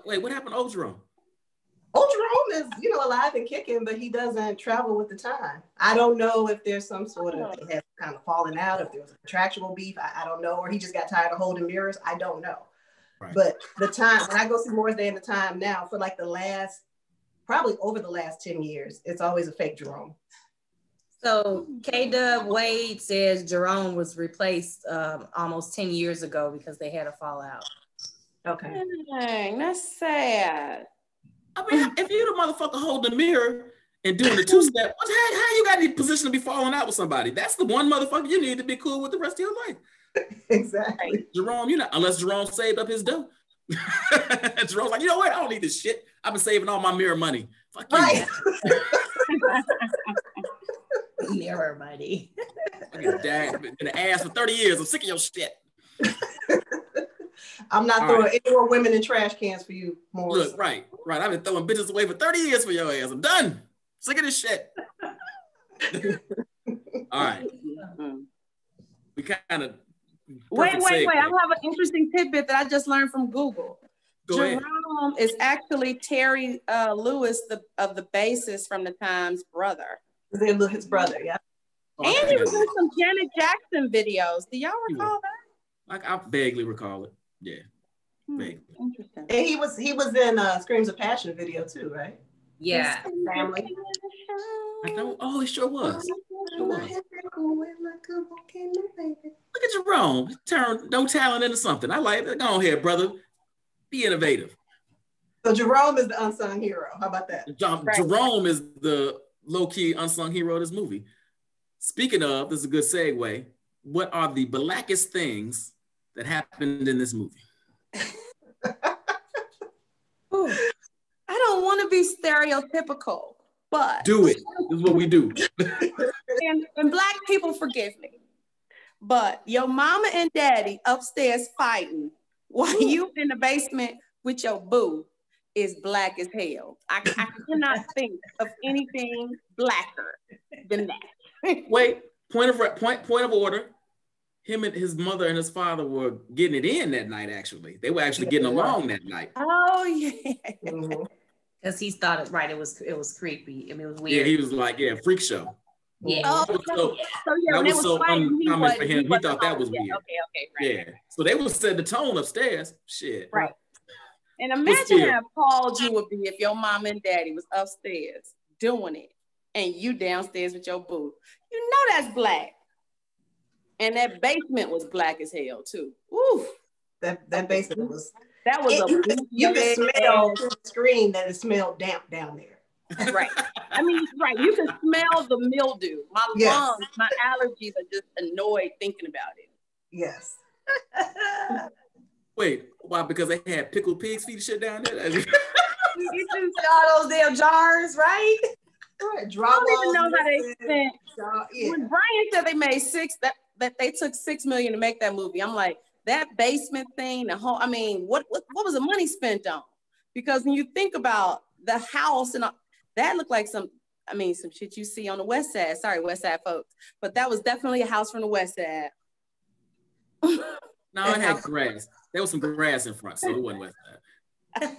[SPEAKER 1] Wait, what happened to old Jerome?
[SPEAKER 4] Old Jerome is, alive and kicking, but he doesn't travel with the time. I don't know if there's some sort of, they have kind of fallen out, if there was a contractual beef, I don't know, or he just got tired of holding mirrors. I don't know.
[SPEAKER 1] Right.
[SPEAKER 4] But the time when I go see Morris Day and the Time now, for like probably over the last 10 years, it's always a fake Jerome.
[SPEAKER 2] So K-Dub Wade says Jerome was replaced almost 10 years ago because they had a fallout.
[SPEAKER 4] Okay.
[SPEAKER 3] Dang, that's sad.
[SPEAKER 1] I mean, if you the motherfucker holding the mirror and doing the two-step, how you got any position to be falling out with somebody? That's the one motherfucker you need to be cool with the rest of your life.
[SPEAKER 4] Exactly.
[SPEAKER 1] Jerome, you're not, unless Jerome saved up his dough. Jerome's like, you know what? I don't need this shit. I've been saving all my mirror money. Fuck you.
[SPEAKER 4] Right.
[SPEAKER 2] Mirror money.
[SPEAKER 1] Dad, been an ass for 30 years. I'm sick of your shit.
[SPEAKER 4] I'm not throwing any more women in trash cans for you, Morris.
[SPEAKER 1] Look, right. I've been throwing bitches away for 30 years for your ass. I'm done. Sick of this shit. All right. We kind of.
[SPEAKER 3] Wait. I have an interesting tidbit that I just learned from Google.
[SPEAKER 1] Go ahead.
[SPEAKER 3] Jerome is actually Terry Lewis, of the bassist from the Times' brother.
[SPEAKER 4] His brother, yeah.
[SPEAKER 3] And he was in some Janet Jackson videos. Do y'all recall that?
[SPEAKER 1] I vaguely recall it. Yeah. Vaguely.
[SPEAKER 3] Interesting.
[SPEAKER 4] And he was in Screams of Passion video too, right?
[SPEAKER 2] Yeah.
[SPEAKER 4] Family.
[SPEAKER 1] I don't. Oh, he sure was. Look at Jerome. He turned no talent into something. I like it. Go ahead, brother. Be innovative.
[SPEAKER 4] So Jerome is the unsung hero. How about that?
[SPEAKER 1] Jerome is the low-key unsung hero of this movie. Speaking of, this is a good segue. What are the blackest things that happened in this movie?
[SPEAKER 3] I don't want to be stereotypical, but
[SPEAKER 1] do it. This is what we do.
[SPEAKER 3] and Black people, forgive me, but your mama and daddy upstairs fighting while you in the basement with your boo is Black as hell. I cannot think of anything blacker than that.
[SPEAKER 1] Wait, point of order. Him and his mother and his father were getting it in that night, actually. They were actually getting along that night.
[SPEAKER 3] Oh, yeah.
[SPEAKER 2] Because he thought it right. It was creepy. I mean, it was weird.
[SPEAKER 1] Yeah, he was like, freak show.
[SPEAKER 2] Yeah.
[SPEAKER 3] Oh,
[SPEAKER 1] that was so uncommon for him. He thought that was weird.
[SPEAKER 3] Okay, right.
[SPEAKER 1] Yeah. So they would set the tone upstairs. Shit.
[SPEAKER 3] Right. And imagine how appalled you would be if your mom and daddy was upstairs doing it and you downstairs with your boo. You know that's Black. And that basement was Black as hell too. Ooh.
[SPEAKER 4] That basement was.
[SPEAKER 3] That was
[SPEAKER 4] you could smell through the screen that it smelled damp down there.
[SPEAKER 3] Right. I mean, right. You can smell the mildew. My lungs, my allergies are just annoyed thinking about it.
[SPEAKER 4] Yes.
[SPEAKER 1] Wait, why? Because they had pickled pig's feet and shit down there?
[SPEAKER 2] You just all those damn jars, right?
[SPEAKER 3] I don't even know how they spent. When Brian said they made that they took $6 million to make that movie, I'm like, that basement thing, the whole, I mean, what was the money spent on? Because when you think about the house and that looked like some shit you see on the West Side. Sorry, West Side folks, but that was definitely a house from the West Side.
[SPEAKER 1] No, it had grass. There was some grass in front, so it wasn't West Side.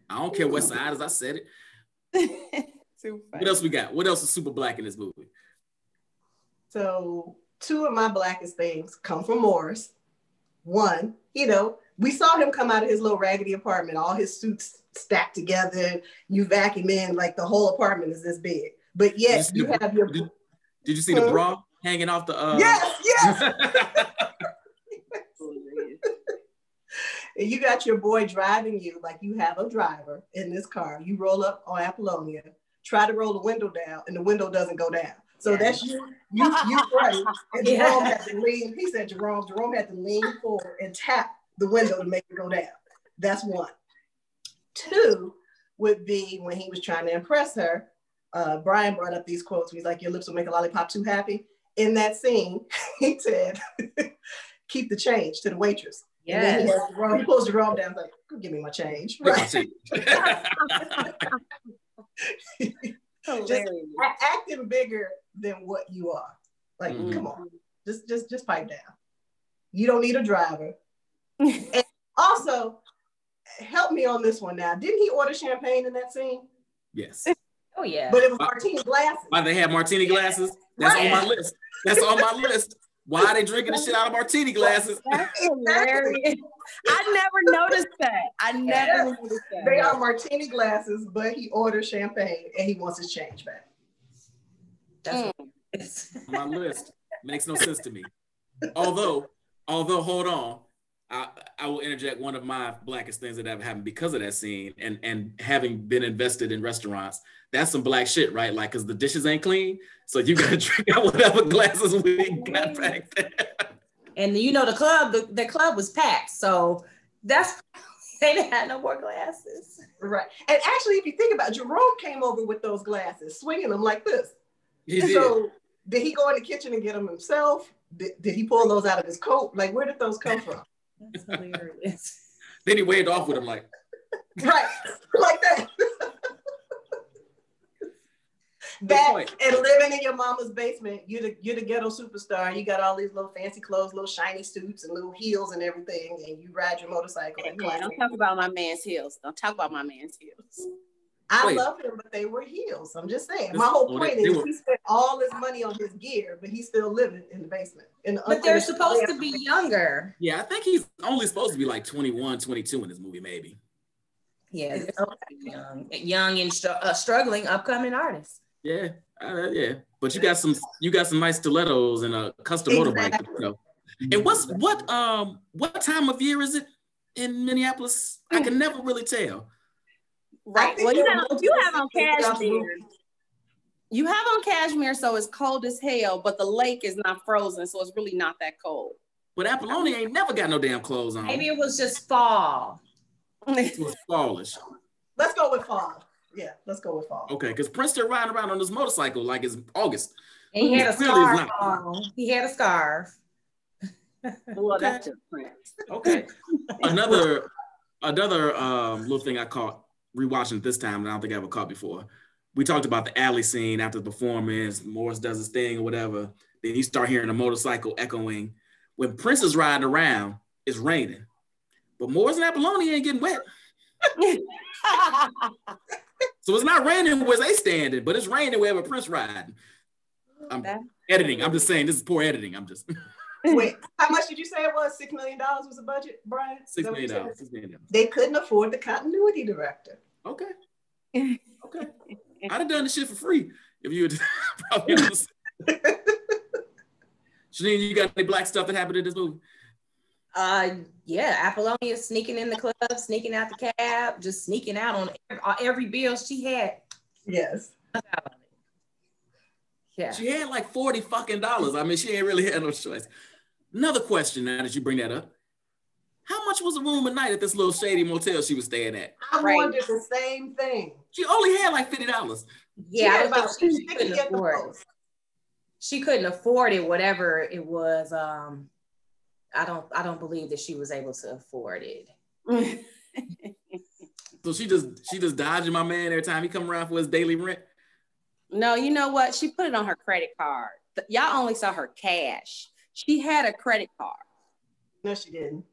[SPEAKER 1] I don't care what side, as I said it. What else we got? What else is super Black in this movie?
[SPEAKER 4] So 2 of my blackest things come from Morris. One, we saw him come out of his little raggedy apartment, all his suits stacked together. You vacuum in, like the whole apartment is this big. But yes, you have your.
[SPEAKER 1] Did you see the bra hanging off the?
[SPEAKER 4] Yes. And you got your boy driving you, like you have a driver in this car. You roll up on Apollonia, try to roll the window down, and the window doesn't go down. So that's you right. And Jerome had to lean. He said Jerome had to lean forward and tap the window to make it go down. That's one. 2 would be when he was trying to impress her. Brian brought up these quotes. He's like, "Your lips will make a lollipop too happy." In that scene, he said, "Keep the change" to the waitress. Yeah. He pulls Jerome down, like, "Go give me my change." Right. Just acting bigger than what you are. Like, come on, just pipe down. You don't need a driver. And also, help me on this one now. Didn't he order champagne in that scene?
[SPEAKER 1] Yes.
[SPEAKER 2] Oh yeah.
[SPEAKER 4] But it was martini glasses.
[SPEAKER 1] Why they have martini glasses? That's on my list. That's on my list. Why are they drinking the shit out of martini glasses?
[SPEAKER 3] That's hilarious. I never noticed that. I never noticed that.
[SPEAKER 4] They are martini glasses, but he orders champagne and he wants his change back.
[SPEAKER 2] That's what
[SPEAKER 1] On my list. Makes no sense to me. Although, hold on. I will interject one of my blackest things that ever happened because of that scene, and having been invested in restaurants, that's some black shit, right? Like, because the dishes ain't clean, so you gotta drink out whatever glasses we got back there.
[SPEAKER 2] And you know, the club was packed, so that's they didn't have no more glasses.
[SPEAKER 4] Right. And actually, if you think about it, Jerome came over with those glasses, swinging them like this. So did he go in the kitchen and get them himself? Did he pull those out of his coat? Like, where did those come from?
[SPEAKER 2] That's hilarious.
[SPEAKER 1] Then he waved off with him like,
[SPEAKER 4] right, like that. That and living in your mama's basement, you're the ghetto superstar. You got all these little fancy clothes, little shiny suits, and little heels and everything, and you ride your motorcycle.
[SPEAKER 3] Hey, don't talk about my man's heels. Don't talk about my man's heels.
[SPEAKER 4] I love him, but they were heels. I'm just saying. My whole point is he spent all his money on his gear, but he's still living in the basement.
[SPEAKER 2] But they're supposed to be younger.
[SPEAKER 1] Yeah, I think he's only supposed to be like 21, 22 in this movie, maybe.
[SPEAKER 2] Yeah, young and struggling upcoming artists.
[SPEAKER 1] Yeah, yeah. But you got some nice stilettos and a custom motorbike. You know. And what time of year is it in Minneapolis? I can never really tell.
[SPEAKER 3] Right. Well, you have on cashmere. You have on cashmere, so it's cold as hell, but the lake is not frozen, so it's really not that cold.
[SPEAKER 1] But Apollonia ain't never got no damn clothes on.
[SPEAKER 2] Maybe it was just fall.
[SPEAKER 1] It was fallish.
[SPEAKER 4] Let's go with fall. Yeah, let's go with fall.
[SPEAKER 1] Okay, because Prince still riding around on this motorcycle like it's August.
[SPEAKER 2] And he had a scarf on. He had a scarf.
[SPEAKER 3] Well, okay. That's just Prince.
[SPEAKER 1] Okay. Another little thing I caught rewatching this time, and I don't think I ever caught before. We talked about the alley scene after the performance. Morris does his thing or whatever. Then you start hearing a motorcycle echoing. When Prince is riding around, it's raining. But Morris and Apollonia ain't getting wet. So it's not raining where they standing, but it's raining wherever Prince riding. I'm editing. I'm just saying this is poor editing. I'm just...
[SPEAKER 4] Wait, how much did you say it was? $6 million was the budget, Brian?
[SPEAKER 1] $6 million.
[SPEAKER 4] They couldn't afford the continuity director.
[SPEAKER 1] Okay. Okay. I'd have done the shit for free if you would probably understand. Janine, you got any black stuff that happened in this movie?
[SPEAKER 2] Yeah, Apollonia sneaking in the club, sneaking out the cab, just sneaking out on every bill she had.
[SPEAKER 4] Yes.
[SPEAKER 2] Yeah.
[SPEAKER 1] She had like $40 fucking. I mean, she ain't really had no choice. Another question now that you bring that up. How much was a room a night at this little shady motel she was staying at?
[SPEAKER 4] I wondered the same thing.
[SPEAKER 1] She only had like $50.
[SPEAKER 2] Yeah, she couldn't afford it. She couldn't afford it, whatever it was. I don't believe that she was able to afford it.
[SPEAKER 1] So she just dodging my man every time he come around for his daily rent.
[SPEAKER 3] No, you know what? She put it on her credit card. Y'all only saw her cash. She had a credit card.
[SPEAKER 4] No, she didn't.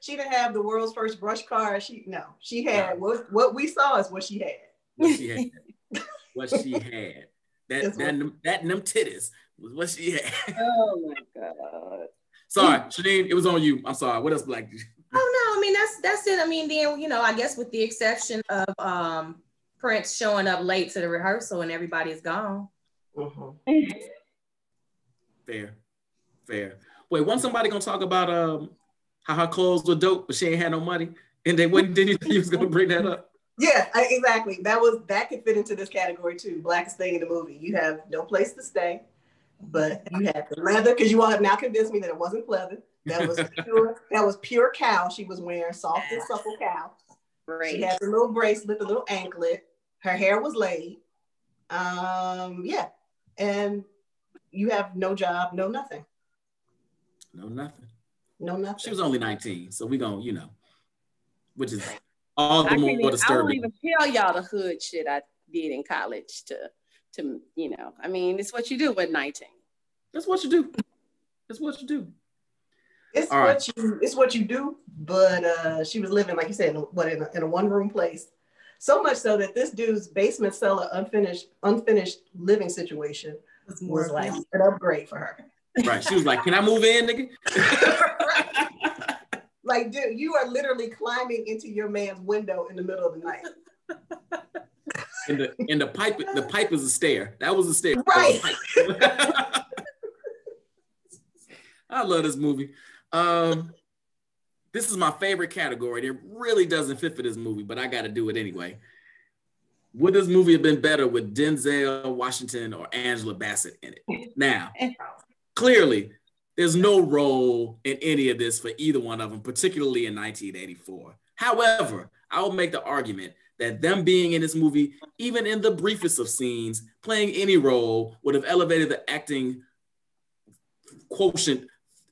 [SPEAKER 4] She didn't have the world's first brush card. She had what we saw is what she had.
[SPEAKER 1] What she had. That them titties was what she had.
[SPEAKER 3] Oh my God.
[SPEAKER 1] Sorry, Janine, it was on you. I'm sorry. What else, Black?
[SPEAKER 2] Oh no, I mean that's it. I mean, then I guess with the exception of Prince showing up late to the rehearsal and everybody's gone.
[SPEAKER 4] Mm-hmm.
[SPEAKER 1] Fair. Wait, wasn't somebody gonna talk about how her clothes were dope, but she ain't had no money, and they wouldn't? Did you think he was gonna bring that up?
[SPEAKER 4] Yeah, exactly. That could fit into this category too. Blackest thing in the movie. You have no place to stay, but you had the leather, because you all have now convinced me that it wasn't leather. That was pure cow she was wearing, soft and supple cow.
[SPEAKER 3] Right.
[SPEAKER 4] She had the little bracelet, the little anklet. Her hair was laid. Yeah. And you have no job, no nothing.
[SPEAKER 1] No nothing.
[SPEAKER 4] No nothing.
[SPEAKER 1] She was only 19, so we gonna, which is all the more disturbing.
[SPEAKER 3] I won't even tell y'all the hood shit I did in college to I mean, it's what you do with 19.
[SPEAKER 1] That's what you do. It's what you do.
[SPEAKER 4] It's what you do, but she was living, like you said, in a one-room place. So much so that this dude's basement cellar unfinished living situation was like an upgrade for her.
[SPEAKER 1] Right. She was like, can I move in, nigga?
[SPEAKER 4] Like, dude, you are literally climbing into your man's window in the middle of the night.
[SPEAKER 1] And the pipe is a stair. That was a stair.
[SPEAKER 4] Right.
[SPEAKER 1] I love this movie. This is my favorite category. It really doesn't fit for this movie, but I got to do it anyway. Would this movie have been better with Denzel Washington or Angela Bassett in it? Now, clearly, there's no role in any of this for either one of them, particularly in 1984. However, I will make the argument that them being in this movie, even in the briefest of scenes, playing any role would have elevated the acting quotient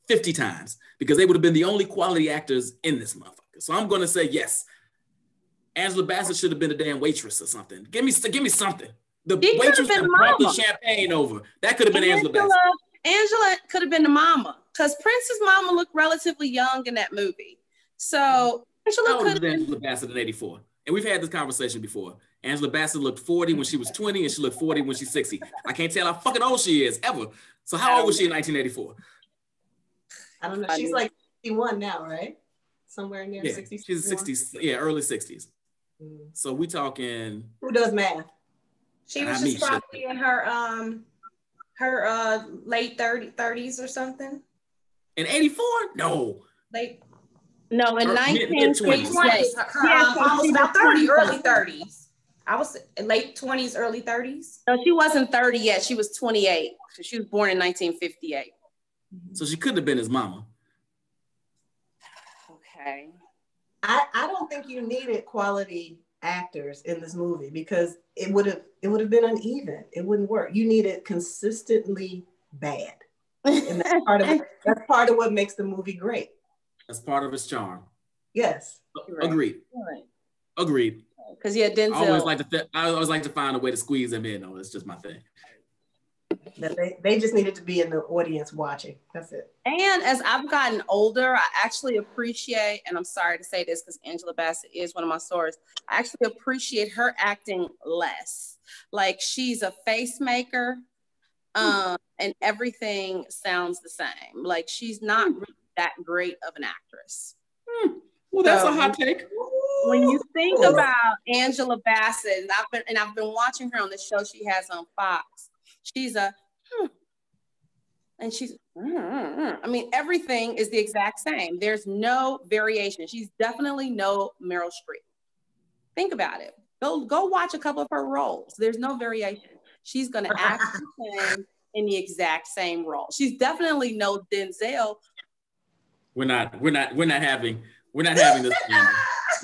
[SPEAKER 1] 50 times because they would have been the only quality actors in this motherfucker. So I'm going to say yes. Angela Bassett should have been a damn waitress or something. Give me something. The waitress that brought the champagne over. That could have been Angela Bassett.
[SPEAKER 3] Angela could have been the mama because Prince's mama looked relatively young in that movie. So Angela could have been
[SPEAKER 1] Angela Bassett in 84. And we've had this conversation before. Angela Bassett looked 40 when she was 20 and she looked 40 when she's 60. I can't tell how fucking old she is ever. So how old was she in 1984?
[SPEAKER 4] I don't know. She's like 61 now, right? Somewhere near 60.
[SPEAKER 1] She's 60s. Yeah, early 60s. So we talking.
[SPEAKER 4] Who does math?
[SPEAKER 2] She was just probably in her late 30s or something.
[SPEAKER 1] In 84? No.
[SPEAKER 3] No, in 1920s.
[SPEAKER 2] Almost about 30, early 30s. I was late 20s, early 30s.
[SPEAKER 3] No, she wasn't 30 yet. She was 28. So she was born in 1958.
[SPEAKER 1] So she couldn't have been his mama.
[SPEAKER 3] Okay.
[SPEAKER 4] I don't think you needed quality actors in this movie because it would have been uneven. It wouldn't work. You needed consistently bad. And that's part of what makes the movie great. That's
[SPEAKER 1] part of its charm.
[SPEAKER 4] Yes.
[SPEAKER 1] Agreed.
[SPEAKER 3] Right.
[SPEAKER 1] Agreed.
[SPEAKER 3] Because Denzel.
[SPEAKER 1] I always like to find a way to squeeze them in. It's just my thing.
[SPEAKER 4] They just needed to be in the audience watching. That's it.
[SPEAKER 3] And as I've gotten older, I actually appreciate, and I'm sorry to say this because Angela Bassett is one of my stars, I actually appreciate her acting less. Like she's a face maker and everything sounds the same. Like she's not really that great of an actress.
[SPEAKER 1] Well, that's a hot take.
[SPEAKER 3] When you think about Angela Bassett, and I've been watching her on the show she has on Fox, she's and she's, I mean, everything is the exact same. There's no variation. She's definitely no Meryl Streep. Think about it. Go watch a couple of her roles. There's no variation. She's going to act the same in the exact same role. She's definitely no Denzel.
[SPEAKER 1] We're not having this slander.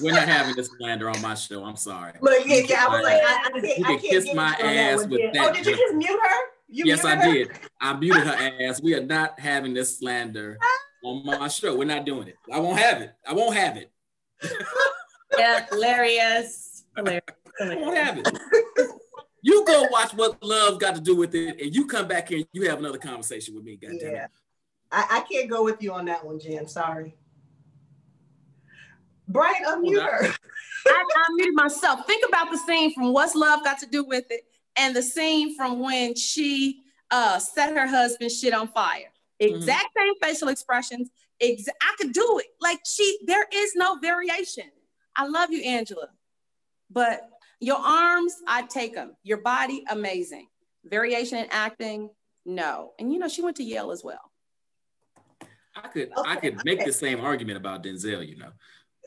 [SPEAKER 1] We're not having this slander on my show. I'm sorry.
[SPEAKER 4] Look, I was like, I can't
[SPEAKER 1] kiss my ass with that.
[SPEAKER 4] Oh, did you just mute her?
[SPEAKER 1] Yes, I did. I muted her ass. We are not having this slander on my show. We're not doing it. I won't have it.
[SPEAKER 2] Yeah, hilarious.
[SPEAKER 1] I won't have it. You go watch What Love Got to Do with It, and you come back here and you have another conversation with me. Goddamn it.
[SPEAKER 4] I can't go with you on that one, Jen. Sorry. Brian, unmute her.
[SPEAKER 3] I unmuted myself. Think about the scene from What's Love Got to Do with It and the scene from when she set her husband's shit on fire. Exact same facial expressions. I could do it. Like there is no variation. I love you, Angela. But your arms, I'd take them. Your body, amazing. Variation in acting, no. And she went to Yale as well.
[SPEAKER 1] I could make the same argument about Denzel,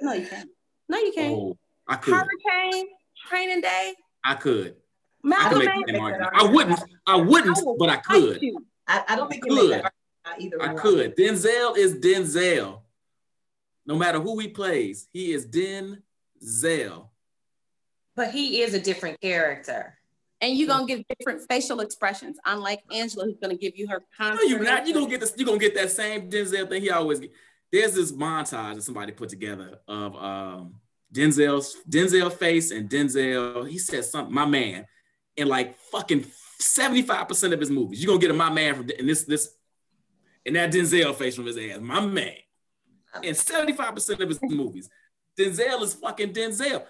[SPEAKER 3] No, you can't. No, you can't.
[SPEAKER 1] Oh, I could.
[SPEAKER 3] Hurricane, Training Day.
[SPEAKER 1] I could.
[SPEAKER 3] Malcolm
[SPEAKER 1] I could make the same argument. I wouldn't, but I could.
[SPEAKER 4] I don't think you made that argument either.
[SPEAKER 1] I could. Denzel is Denzel. No matter who he plays, he is Denzel.
[SPEAKER 2] But he is a different character.
[SPEAKER 3] And you're gonna get different facial expressions, unlike Angela, who's gonna give you her
[SPEAKER 1] constant. No, you're not. You're gonna get this. You're gonna get that same Denzel thing he always get. There's this montage that somebody put together of Denzel's face and Denzel. He said something, my man, in like fucking 75% of his movies. You're gonna get a my man from and that Denzel face from his ass, my man. In 75% of his movies, Denzel is fucking Denzel.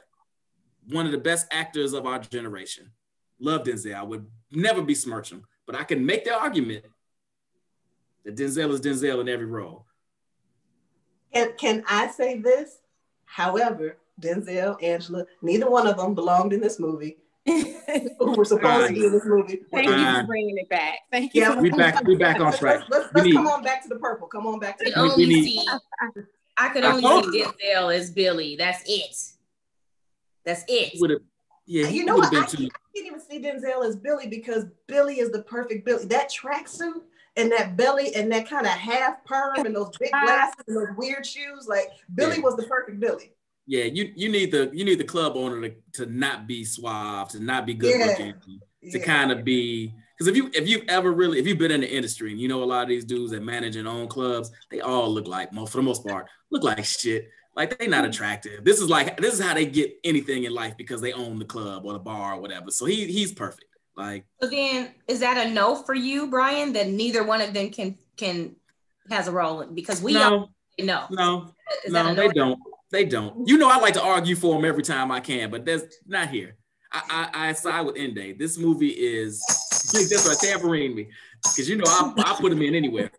[SPEAKER 1] one of the best actors of our generation. Love Denzel. I would never besmirch him, but I can make the argument that Denzel is Denzel in every role.
[SPEAKER 4] And can I say this? However, Denzel, Angela, neither one of them belonged in this movie. Who were supposed to be in this movie.
[SPEAKER 3] Thank you for bringing it back. Thank you.
[SPEAKER 1] Yeah, we back on track.
[SPEAKER 4] Let's come on back to the purple. Come on back to the purple.
[SPEAKER 2] I could only see Denzel as Billy. That's it. That's it.
[SPEAKER 4] You know what? I can't even see Denzel as Billy because Billy is the perfect Billy. That tracksuit and that belly and that kind of half perm and those big glasses and those weird shoes, like Billy was the perfect Billy.
[SPEAKER 1] Yeah, you need the club owner to not be suave, to not be good looking, to kind of be, because if you've been in the industry and you know a lot of these dudes that manage and own clubs, they all look like, for the most part, look like shit. Like they're not attractive. This is how they get anything in life because they own the club or the bar or whatever. So he's perfect. Like,
[SPEAKER 2] so then is that a no for you, Brian, that neither one of them can has a role? Because we all no, they don't. You know, I like to argue for them every time I can, but that's not here. I side with Ende. This movie is that's right, tambourine me, because you know I'll put him in anywhere.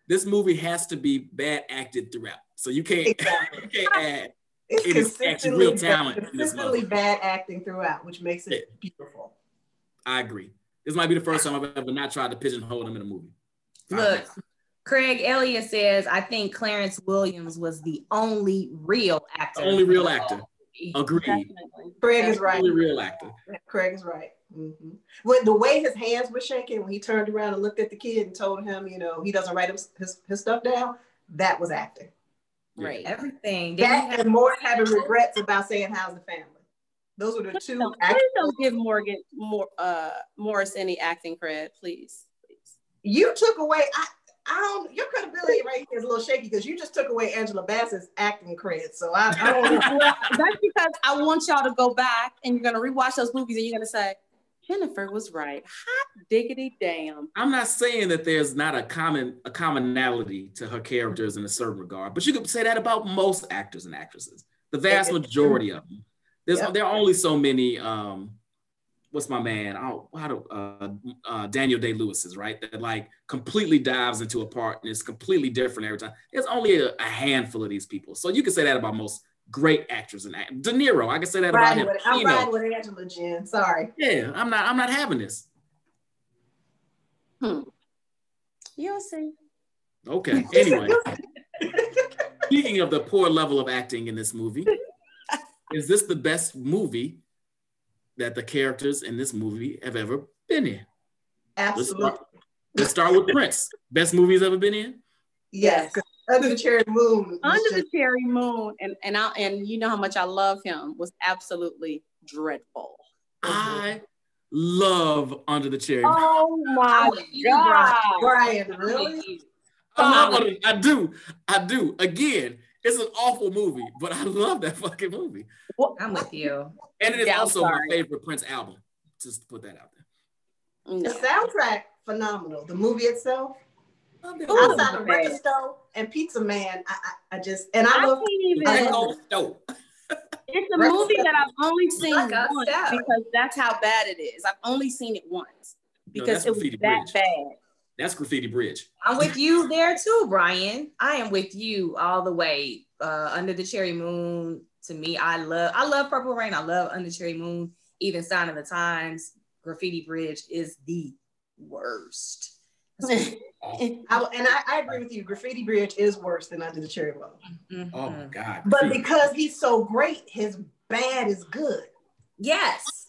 [SPEAKER 2] This movie has to be bad acted throughout, so you can't add. It is actually real talent.
[SPEAKER 4] Consistently bad acting throughout, which makes it beautiful.
[SPEAKER 1] I agree. This might be the first time I've ever not tried to pigeonhole him in a movie.
[SPEAKER 2] Look, Craig Elliott says, I think Clarence Williams was the only real actor.
[SPEAKER 1] The only real actor. Agreed.
[SPEAKER 3] Definitely.
[SPEAKER 4] Craig is right.
[SPEAKER 1] Only real actor.
[SPEAKER 4] Craig is right. Mm-hmm. With the way his hands were shaking when he turned around and looked at the kid and told him, you know, he doesn't write his stuff down, that was acting.
[SPEAKER 2] Right. Everything.
[SPEAKER 4] That and more having regrets about saying how's the family. Those were the two.
[SPEAKER 3] Please don't give Morris any acting credit, please.
[SPEAKER 4] You took away. I don't. Your credibility right here is a little shaky because you just took away Angela Bassett's acting credit. So I don't know.
[SPEAKER 3] That's because I want y'all to go back and you're gonna rewatch those movies and you're gonna say Jennifer was right. Hot diggity damn.
[SPEAKER 1] I'm not saying that there's not a commonality to her characters in a certain regard, but you could say that about most actors and actresses. The vast majority of them. There are only so many. What's my man? Daniel Day-Lewis's, right? That like completely dives into a part and it's completely different every time. There's only a handful of these people, so you can say that about most great actors and actors. De Niro, I can say that about him.
[SPEAKER 4] I'm riding with Angela, Jen. Sorry.
[SPEAKER 1] Yeah, I'm not having this.
[SPEAKER 3] You'll see.
[SPEAKER 1] Okay. Anyway, speaking of the poor level of acting in this movie. Is this the best movie that the characters in this movie have ever been in?
[SPEAKER 4] Absolutely.
[SPEAKER 1] Let's start with Prince. Best movie he's ever been in?
[SPEAKER 4] Yes. Under the Cherry Moon.
[SPEAKER 3] The Cherry Moon, and you know how much I love him, was absolutely dreadful.
[SPEAKER 1] I love Under the Cherry Moon.
[SPEAKER 3] Oh my God.
[SPEAKER 4] Brian, really?
[SPEAKER 1] I do. Again, it's an awful movie, but I love that fucking movie.
[SPEAKER 2] I'm with you.
[SPEAKER 1] And it is also my favorite Prince album. Just to put that out there.
[SPEAKER 4] The soundtrack, phenomenal. The movie itself, outside of Record Store and Pizza Man, I love
[SPEAKER 1] Stove.
[SPEAKER 3] It's a movie that I've only seen once because that's how bad it is. I've only seen it once because it was that bad.
[SPEAKER 1] That's Graffiti Bridge.
[SPEAKER 2] I'm with you there too, Brian. I am with you all the way. Under the Cherry Moon, to me, I love Purple Rain. I love Under the Cherry Moon. Even Sign of the Times. Graffiti Bridge is the worst.
[SPEAKER 4] I agree with you. Graffiti Bridge is worse than Under the Cherry Moon.
[SPEAKER 1] Oh my God.
[SPEAKER 4] But because he's so great, his bad is good.
[SPEAKER 2] Yes.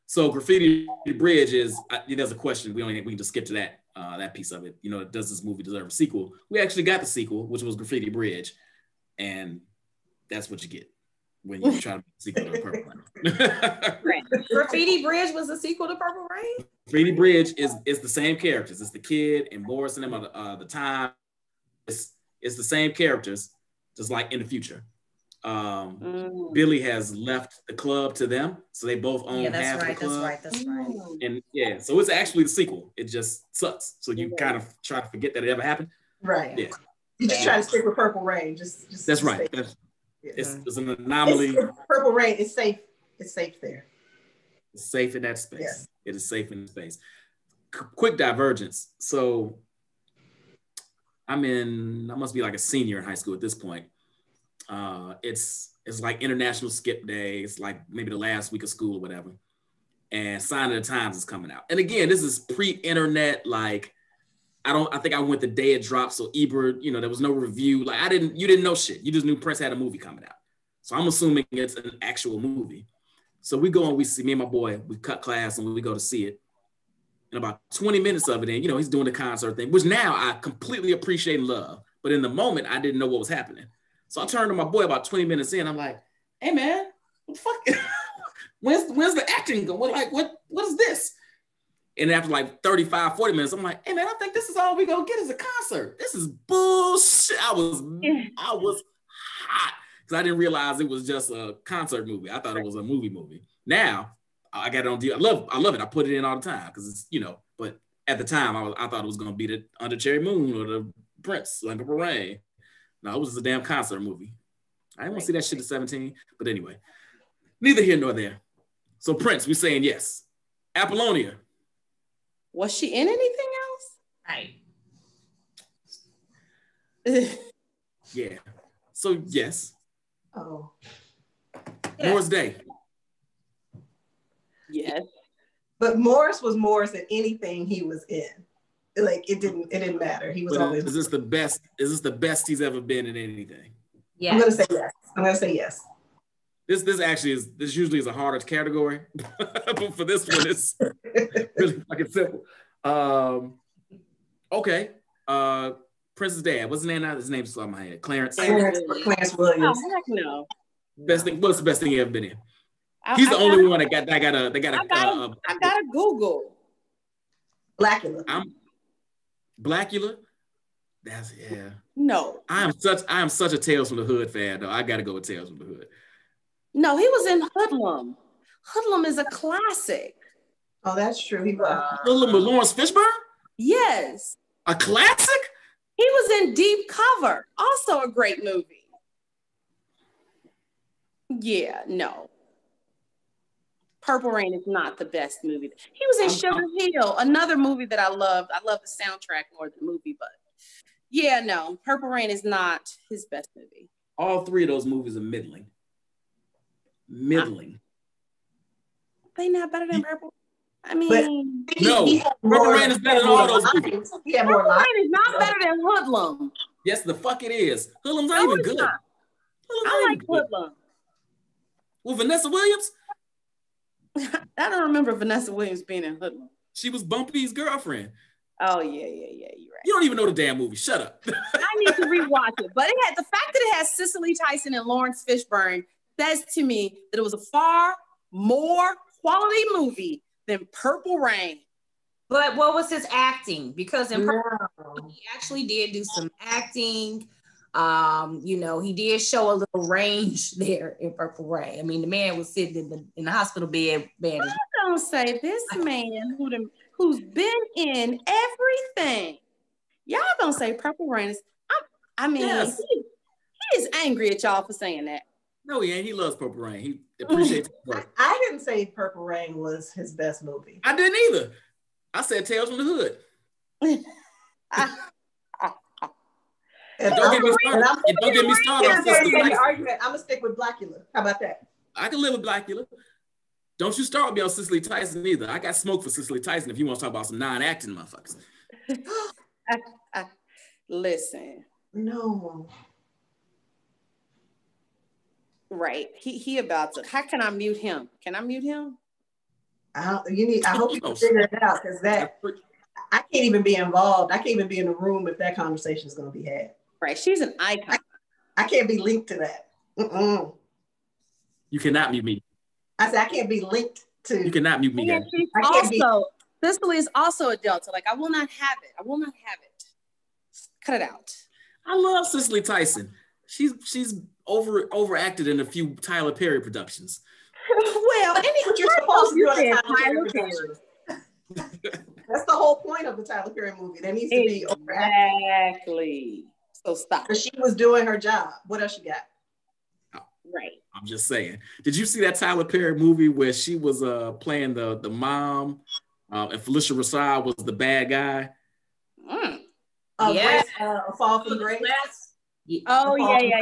[SPEAKER 1] So Graffiti Bridge is, there's a question, we can just skip to that piece of it. You know, does this movie deserve a sequel? We actually got the sequel, which was Graffiti Bridge. And that's what you get when you try to make a sequel to Purple Rain.
[SPEAKER 2] Graffiti Bridge was a sequel to Purple Rain?
[SPEAKER 1] Graffiti Bridge is the same characters. It's the kid and Morris and them at the time. It's the same characters, just like in the future. Billy has left the club to them, so they both own half the club.
[SPEAKER 2] That's right.
[SPEAKER 1] And so it's actually the sequel. It just sucks. So you kind of try to forget that it ever happened.
[SPEAKER 4] Right.
[SPEAKER 1] Yeah.
[SPEAKER 4] You just try to stick with Purple Rain. Just
[SPEAKER 1] that's right. It's an anomaly.
[SPEAKER 4] Purple Rain is safe. It's safe there.
[SPEAKER 1] It's safe in that space.
[SPEAKER 4] Yes.
[SPEAKER 1] It is safe in space. Quick divergence. So I must be like a senior in high school at this point. It's like International Skip Day. It's like maybe the last week of school or whatever. And Sign of the Times is coming out. And again, this is pre-internet. Like, I think I went the day it dropped. So Ebert, there was no review. Like you didn't know shit. You just knew Prince had a movie coming out. So I'm assuming it's an actual movie. So we go and we see, me and my boy, we cut class and we go to see it. And about 20 minutes of it in, he's doing the concert thing, which now I completely appreciate and love. But in the moment, I didn't know what was happening. So I turned to my boy about 20 minutes in. I'm like, hey, man, what the fuck? Where's the acting going? Like, what is this? And after like 35, 40 minutes, I'm like, hey, man, I think this is all we gonna get is a concert. This is bullshit. I was hot because I didn't realize it was just a concert movie. I thought it was a movie. Now, I got it on DVD. I love it. I put it in all the time because it's, but at the time I thought it was gonna be the Under Cherry Moon or the Prince, like Purple Rain. No, it was just a damn concert movie. I didn't want to see that shit at 17. But anyway, neither here nor there. So Prince, we're saying yes. Apollonia.
[SPEAKER 3] Was she in anything else?
[SPEAKER 2] Right.
[SPEAKER 1] Yeah. So yes.
[SPEAKER 4] Oh.
[SPEAKER 2] Yeah.
[SPEAKER 1] Morris Day.
[SPEAKER 3] Yes.
[SPEAKER 4] But Morris was Morris in anything he was in. Like it didn't matter. He was always.
[SPEAKER 1] Is this the best? Is this the best he's ever been in anything?
[SPEAKER 2] Yeah.
[SPEAKER 4] I'm gonna say yes.
[SPEAKER 1] This actually is. This usually is a harder category, but for this one, it's really fucking simple. Okay. Prince's dad. What's his name now? His name's still on my head. Clarence.
[SPEAKER 4] Clarence Williams.
[SPEAKER 3] Oh, heck no.
[SPEAKER 1] Best thing. What's the best thing he ever been in? He's the only one that got a.
[SPEAKER 3] I got a Google.
[SPEAKER 4] Blackula.
[SPEAKER 1] Blackula. That's yeah.
[SPEAKER 3] No.
[SPEAKER 1] I am such a Tales from the Hood fan though. I gotta go with Tales from the Hood.
[SPEAKER 3] No, he was in Hoodlum. Hoodlum is a classic.
[SPEAKER 4] Oh, that's true. He was.
[SPEAKER 1] Hoodlum with Lawrence Fishburne?
[SPEAKER 3] Yes.
[SPEAKER 1] A classic?
[SPEAKER 3] He was in Deep Cover, also a great movie. Yeah, no. Purple Rain is not the best movie. He was in Sugar Hill, another movie that I loved. I love the soundtrack more than the movie, but yeah, no. Purple Rain is not his best movie.
[SPEAKER 1] All three of those movies are middling.
[SPEAKER 3] They not better than Purple. I mean,
[SPEAKER 1] no. Purple Rain is better than all those movies.
[SPEAKER 3] Purple Rain is not better than Hoodlum.
[SPEAKER 1] Yes, the fuck it is. Hoodlum's not even good.
[SPEAKER 3] I like Hoodlum.
[SPEAKER 1] With Vanessa Williams?
[SPEAKER 3] I don't remember Vanessa Williams being in Hoodlum.
[SPEAKER 1] She was Bumpy's girlfriend.
[SPEAKER 3] Oh, yeah, you're right.
[SPEAKER 1] You don't even know the damn movie. Shut up.
[SPEAKER 3] I need to rewatch it. But the fact that it has Cicely Tyson and Lawrence Fishburne says to me that it was a far more quality movie than Purple Rain.
[SPEAKER 2] But what was his acting? Because in Purple Rain, he actually did do some acting. He did show a little range there in Purple Rain. I mean, the man was sitting in the hospital bed.
[SPEAKER 3] Don't say this man who's been in everything. Y'all don't say Purple Rain is.
[SPEAKER 1] Yes.
[SPEAKER 3] He is angry at y'all for saying that.
[SPEAKER 1] No, he ain't. He loves Purple Rain. He appreciates it.
[SPEAKER 4] I didn't say Purple Rain was his best movie.
[SPEAKER 1] I didn't either. I said Tales from the Hood. Don't get me started on Cicely Tyson.
[SPEAKER 4] I'm gonna stick with Blackula. How about that?
[SPEAKER 1] I can live with Blackula. Don't you start me on Cicely Tyson either. I got smoke for Cicely Tyson if you want to talk about some non-acting motherfuckers.
[SPEAKER 3] Listen.
[SPEAKER 4] No.
[SPEAKER 3] Right. He about to. How can I mute him? Can I mute him?
[SPEAKER 4] I hope you can figure it out because I can't even be involved. I can't even be in the room if that conversation is going to be had.
[SPEAKER 3] Right. She's an icon.
[SPEAKER 4] I can't be linked to that.
[SPEAKER 1] You cannot mute me.
[SPEAKER 4] I said I can't be linked to.
[SPEAKER 1] You cannot mute me.
[SPEAKER 3] Cicely is also a Delta. Like, I will not have it. Cut it out.
[SPEAKER 1] I love Cicely Tyson. She's overacted in a few Tyler Perry productions.
[SPEAKER 3] Well,
[SPEAKER 4] what you're supposed to do on Tyler Perry. That's the whole point of the Tyler Perry movie. There needs to be overacting.
[SPEAKER 3] Exactly. So stop.
[SPEAKER 4] But she was doing her job. What else you got?
[SPEAKER 3] Right.
[SPEAKER 1] I'm just saying. Did you see that Tyler Perry movie where she was playing the mom and Felicia Rashad was the bad guy?
[SPEAKER 3] Mm.
[SPEAKER 4] Grace, A Fall from Grace.
[SPEAKER 3] Oh, yeah.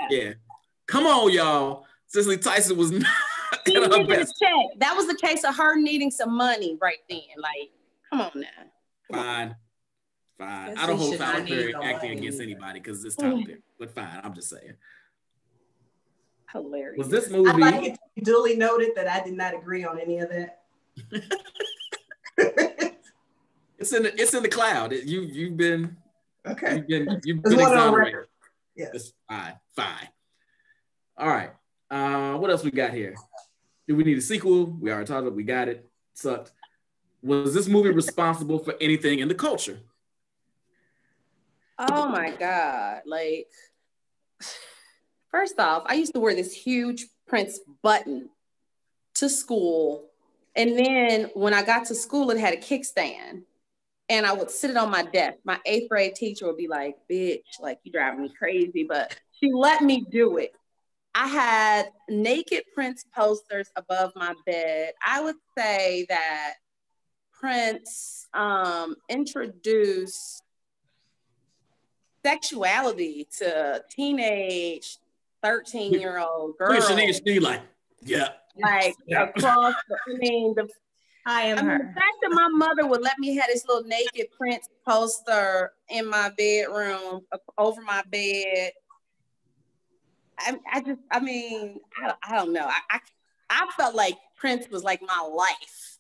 [SPEAKER 1] Yeah. Come on, y'all. Cicely Tyson was not
[SPEAKER 3] She
[SPEAKER 1] at her
[SPEAKER 3] needed a
[SPEAKER 1] best.
[SPEAKER 3] check. That was the case of her needing some money right then. Like, come on now.
[SPEAKER 1] Fine. I
[SPEAKER 2] Cicely
[SPEAKER 1] don't hold
[SPEAKER 2] should
[SPEAKER 1] Tyler
[SPEAKER 2] not
[SPEAKER 1] Perry
[SPEAKER 2] need no
[SPEAKER 1] acting
[SPEAKER 2] money
[SPEAKER 1] against
[SPEAKER 2] either.
[SPEAKER 1] anybody because it's Tyler Perry. But fine, I'm just saying.
[SPEAKER 3] Hilarious.
[SPEAKER 1] Was this movie?
[SPEAKER 4] I'd like it to be duly noted that I did not agree on any of that.
[SPEAKER 1] It's in the cloud. You've been
[SPEAKER 4] okay.
[SPEAKER 1] You've been exonerated.
[SPEAKER 4] Yes.
[SPEAKER 1] It's fine. All right. What else we got here? Do we need a sequel? We already talked about it. We got it. Sucked. Was this movie responsible for anything in the culture?
[SPEAKER 3] Oh my God. Like, first off, I used to wear this huge Prince button to school. And then when I got to school, it had a kickstand. And I would sit it on my desk. My 8th grade teacher would be like, bitch, like you driving me crazy. But she let me do it. I had naked Prince posters above my bed. I would say that Prince introduced sexuality to teenage 13-year-old girls.
[SPEAKER 1] Shania, like, yeah.
[SPEAKER 3] Like across, the fact that my mother would let me have this little naked Prince poster in my bedroom over my bed. I don't know. I felt like Prince was like my life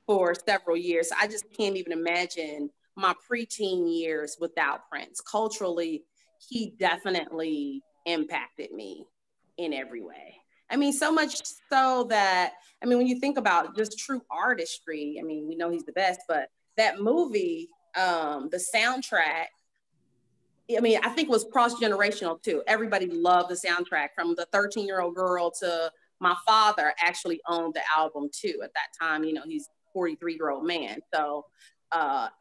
[SPEAKER 3] for several years. I just can't even imagine my preteen years without Prince. Culturally, he definitely impacted me in every way. I mean, so much so that, I mean, when you think about just true artistry, I mean, we know he's the best, but that movie, the soundtrack, I mean, I think it was cross-generational too. Everybody loved the soundtrack, from the 13-year-old girl to my father actually owned the album too. At that time, you know, he's a 43-year-old man. So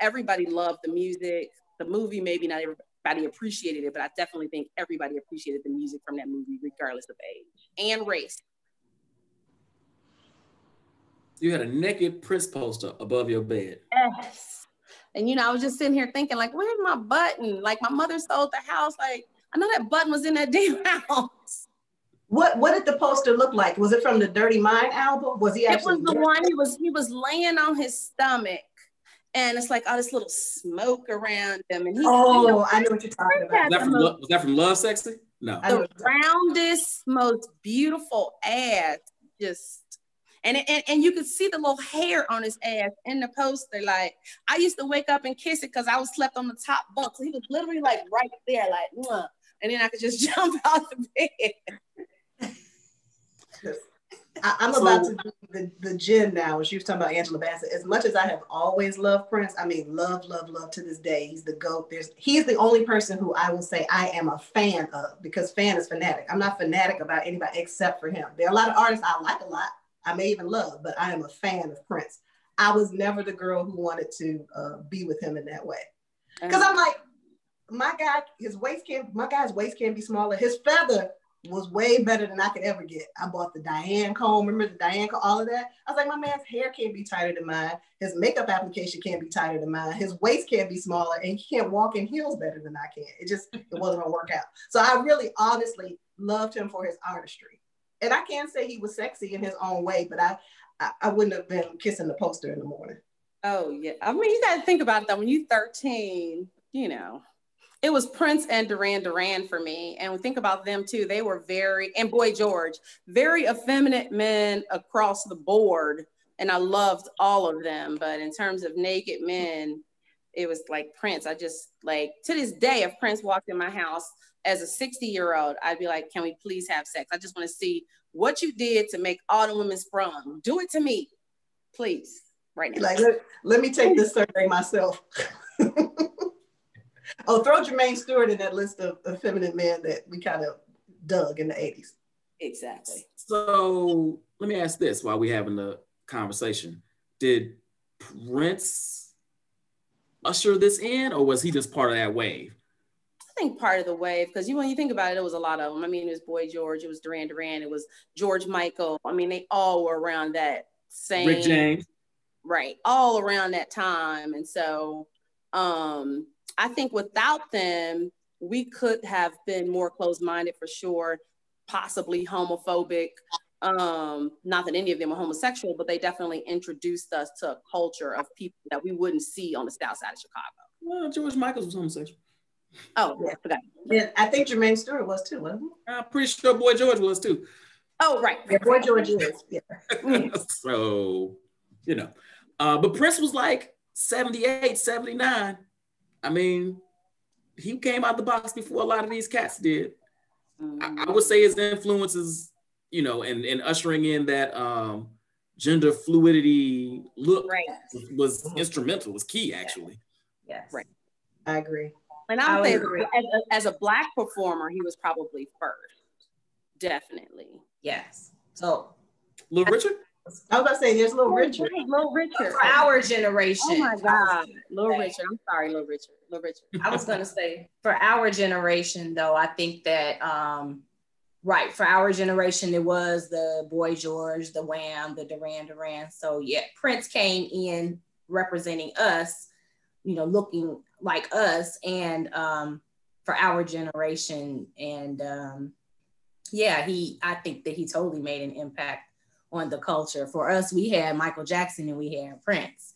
[SPEAKER 3] everybody loved the music. The movie, maybe not everybody appreciated it, but I definitely think everybody appreciated the music from that movie, regardless of age and race.
[SPEAKER 1] You had a naked Prince poster above your bed.
[SPEAKER 3] Yes. And, you know, I was just sitting here thinking, like, where's my button? Like, my mother sold the house. Like, I know that button was in that damn house.
[SPEAKER 4] What did the poster look like? Was it from the Dirty Mind album? Was he actually?
[SPEAKER 3] It was the one he was laying on his stomach, and it's like all this little smoke around him. And he,
[SPEAKER 4] I know what you're talking about.
[SPEAKER 1] Was that from Love Sexy? No.
[SPEAKER 3] The roundest, most beautiful ass, just. And you could see the little hair on his ass in the poster. Like, I used to wake up and kiss it because I was slept on the top bunk. So he was literally like right there, like, mwah. And then I could just jump out the bed.
[SPEAKER 4] I'm about to do the Jen now. When she was talking about Angela Bassett, as much as I have always loved Prince, I mean, love to this day. He's the GOAT. He's the only person who I will say I am a fan of, because fan is fanatic. I'm not fanatic about anybody except for him. There are a lot of artists I like a lot, I may even love, but I am a fan of Prince. I was never the girl who wanted to be with him in that way. Because I'm like, my guy's waist can't be smaller. His feather was way better than I could ever get. I bought the Diane comb. Remember the Diane comb, all of that? I was like, my man's hair can't be tighter than mine. His makeup application can't be tighter than mine. His waist can't be smaller, and he can't walk in heels better than I can. It wasn't gonna work out. So I really honestly loved him for his artistry. And I can't say he was sexy in his own way, but I wouldn't have been kissing the poster in the morning.
[SPEAKER 3] Oh, yeah. I mean, you got to think about it, though. When you're 13, you know, it was Prince and Duran for me. And we think about them, too. They were and Boy George, very effeminate men across the board. And I loved all of them. But in terms of naked men, it was like Prince. I just, like, to this day, if Prince walked in my house as a 60-year-old, I'd be like, can we please have sex? I just want to see what you did to make all the women sprung. Do it to me, please, right now.
[SPEAKER 4] Like, let me take this survey myself. Oh, throw Jermaine Stewart in that list of effeminate men that we kind of dug in the 80s.
[SPEAKER 3] Exactly.
[SPEAKER 1] So let me ask this while we're having the conversation. Did Prince usher this in, or was he just part of that wave?
[SPEAKER 3] I think part of the wave, because when you think about it, it was a lot of them. I mean, it was Boy George, it was Duran Duran, it was George Michael. I mean, they all were around that same.
[SPEAKER 1] Rick James.
[SPEAKER 3] Right, all around that time. And so I think without them, we could have been more closed-minded for sure, possibly homophobic. Not that any of them are homosexual, but they definitely introduced us to a culture of people that we wouldn't see on the south side of Chicago.
[SPEAKER 1] Well, George Michaels was homosexual.
[SPEAKER 3] Oh, yeah, I forgot.
[SPEAKER 4] Yeah, I think Jermaine Stewart was too, wasn't he?
[SPEAKER 1] I'm pretty sure Boy George was too.
[SPEAKER 3] Oh, right.
[SPEAKER 4] Yeah, Boy George is. Yeah.
[SPEAKER 1] So, but Prince was like 78, 79. I mean, he came out the box before a lot of these cats did. I would say his influences, and ushering in that gender fluidity look was instrumental, was key, actually.
[SPEAKER 2] Yes.
[SPEAKER 3] Right.
[SPEAKER 4] I agree.
[SPEAKER 3] And I would say as a Black performer, he was probably first. Definitely.
[SPEAKER 2] Yes. So
[SPEAKER 1] Little Richard?
[SPEAKER 4] I was about to say, there's Little Richard.
[SPEAKER 3] Right, Little Richard.
[SPEAKER 2] For our generation.
[SPEAKER 3] Oh my God. Little Richard. I'm sorry, Little Richard.
[SPEAKER 2] I was going to say, for our generation, though, I think that, for our generation, it was the Boy George, the Wham, the Duran Duran. So, yeah, Prince came in representing us, looking like us, and for our generation. And, I think that he totally made an impact on the culture. For us, we had Michael Jackson and we had Prince,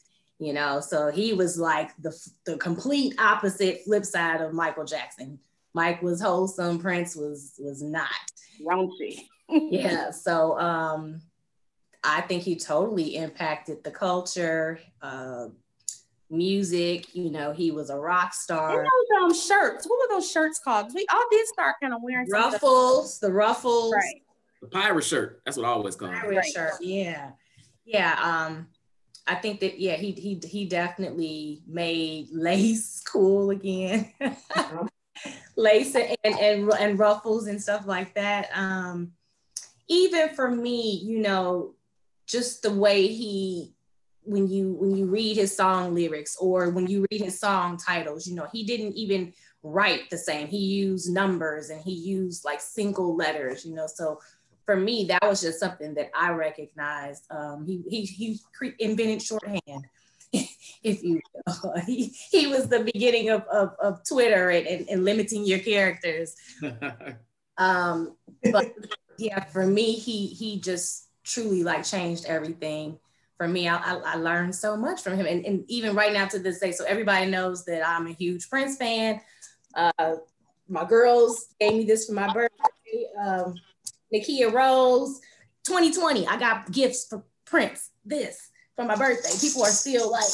[SPEAKER 2] so he was like the complete opposite flip side of Michael Jackson. Mike was wholesome, Prince was not.
[SPEAKER 3] Raunchy.
[SPEAKER 2] Yeah, so I think he totally impacted the culture, music, he was a rock star.
[SPEAKER 3] And those shirts, what were those shirts called? We all did start kind of wearing
[SPEAKER 2] the ruffles.
[SPEAKER 3] Right.
[SPEAKER 1] The pirate shirt. That's what I always call it.
[SPEAKER 2] Pirate shirt. Yeah. Yeah. I think that, he definitely made lace cool again. Lace and ruffles and stuff like that. Even for me, just the way when you read his song lyrics or when you read his song titles, he didn't even write the same. He used numbers and he used like single letters, so for me, that was just something that I recognized. He invented shorthand, if you will. He was the beginning of Twitter and limiting your characters. But yeah, for me, he just truly like changed everything. For me, I learned so much from him. And even right now to this day, so everybody knows that I'm a huge Prince fan. My girls gave me this for my birthday. Nakia Rose, 2020, I got gifts for Prince, this for my birthday. People are still like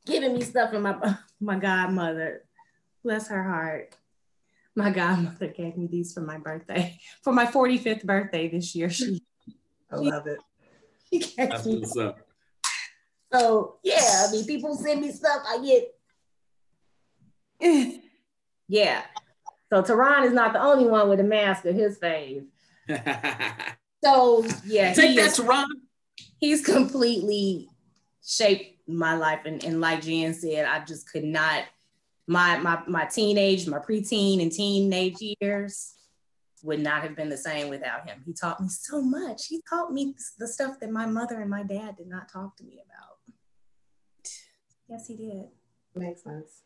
[SPEAKER 2] giving me stuff from my godmother. Bless her heart. My godmother gave me these for my birthday. For my 45th birthday this year.
[SPEAKER 4] I love it.
[SPEAKER 2] She gave
[SPEAKER 1] That's
[SPEAKER 2] me
[SPEAKER 1] what's up.
[SPEAKER 2] So yeah, people send me stuff, I get. Yeah. So Tehran is not the only one with a mask of his fave. So yeah,
[SPEAKER 1] take that, Tehran.
[SPEAKER 2] He's completely shaped my life, and like Jen said, I just could not. My teenage, my preteen and teenage years would not have been the same without him. He taught me so much. He taught me the stuff that my mother and my dad did not talk to me about. Yes, he did.
[SPEAKER 4] Makes sense.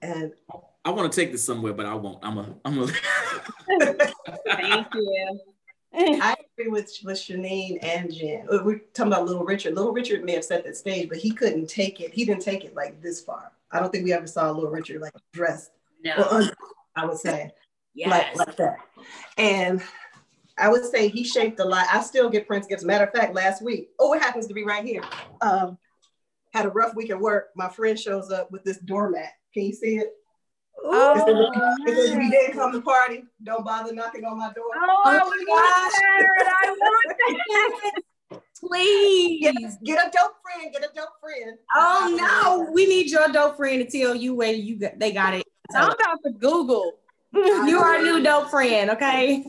[SPEAKER 4] And
[SPEAKER 1] I want to take this somewhere, but I won't. I'm a.
[SPEAKER 3] Thank you.
[SPEAKER 4] I agree with Shanine and Jen. We're talking about Little Richard. Little Richard may have set that stage, but he couldn't take it. He didn't take it like this far. I don't think we ever saw Little Richard like dressed.
[SPEAKER 2] No.
[SPEAKER 4] I would say.
[SPEAKER 2] Yes.
[SPEAKER 4] Like that. And I would say he shaped a lot. I still get Prince gifts. Matter of fact, last week, it happens to be right here. Had a rough week at work. My friend shows up with this doormat. Can you see it? It says, if you didn't come to party, don't bother knocking on my door.
[SPEAKER 3] Oh my gosh. I want that.
[SPEAKER 2] Please.
[SPEAKER 4] Get a dope friend. Get a dope friend.
[SPEAKER 2] Oh no, we need your dope friend to tell you where they got it.
[SPEAKER 3] I'm about to Google.
[SPEAKER 2] You are a new dope friend, okay?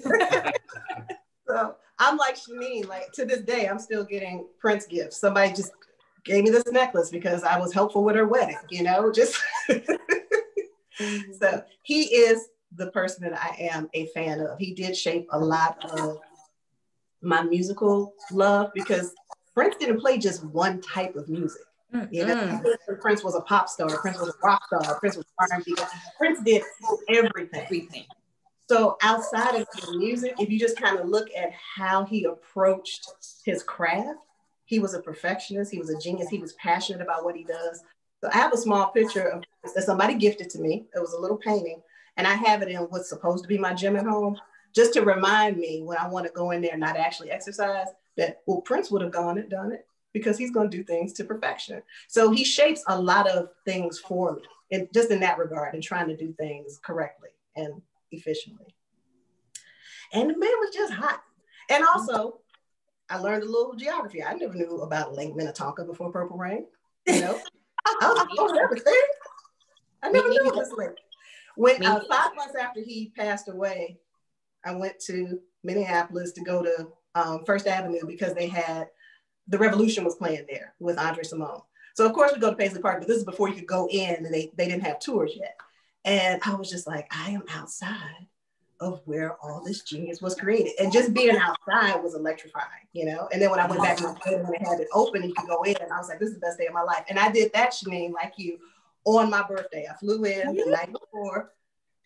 [SPEAKER 4] So I'm like Shanine, like to this day, I'm still getting Prince gifts. Somebody just gave me this necklace because I was helpful with her wedding, just So he is the person that I am a fan of. He did shape a lot of my musical love because Prince didn't play just one type of music. You know, Prince was a pop star, Prince was a rock star, Prince was R&B. Prince did everything. So outside of the music, if you just kind of look at how he approached his craft, he was a perfectionist, he was a genius, he was passionate about what he does. So I have a small picture of that somebody gifted to me. It was a little painting, and I have it in what's supposed to be my gym at home, just to remind me when I want to go in there and not actually exercise that, well, Prince would have gone and done it because he's going to do things to perfection. So he shapes a lot of things for me, and just in that regard, and trying to do things correctly and efficiently. And the man was just hot. And also, I learned a little geography. I never knew about Lake Minnetonka before Purple Rain. You know, I was like, oh, everything. I never knew this lake. When 5 months after he passed away, I went to Minneapolis to go to First Avenue because they had The Revolution was playing there with Andre Simone. So of course we go to Paisley Park, but this is before you could go in, and they didn't have tours yet. And I was just like, I am outside of where all this genius was created. And just being outside was electrifying, you know? And then when I went back and when they had it open, you could go in, and I was like, this is the best day of my life. And I did that, Shanine, like you, on my birthday. I flew in the night before.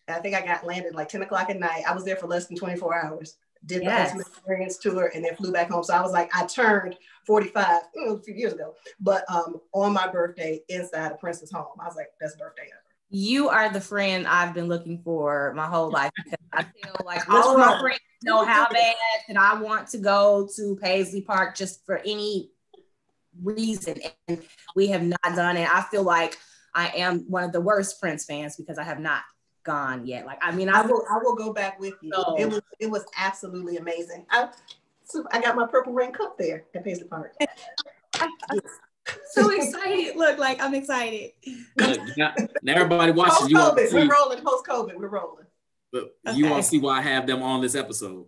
[SPEAKER 4] I think I got landed like 10 o'clock at night. I was there for less than 24 hours. Did the Ultimate Experience tour and then flew back home. So I was like, I turned 45 a few years ago, but on my birthday inside of Prince's home. I was like, best birthday ever.
[SPEAKER 2] You are the friend I've been looking for my whole life because I feel like all of my friends know how bad that I want to go to Paisley Park just for any reason. And we have not done it. I feel like I am one of the worst Prince fans because I have not gone yet. Like, I mean, I
[SPEAKER 4] will go back with you. So, it was absolutely amazing. I got my Purple Rain cup there at Paisley Park.
[SPEAKER 2] So excited. Look, like I'm excited.
[SPEAKER 1] Look, now everybody watching you.
[SPEAKER 4] We're rolling post-COVID. We're rolling.
[SPEAKER 1] But you all see why I have them on this episode.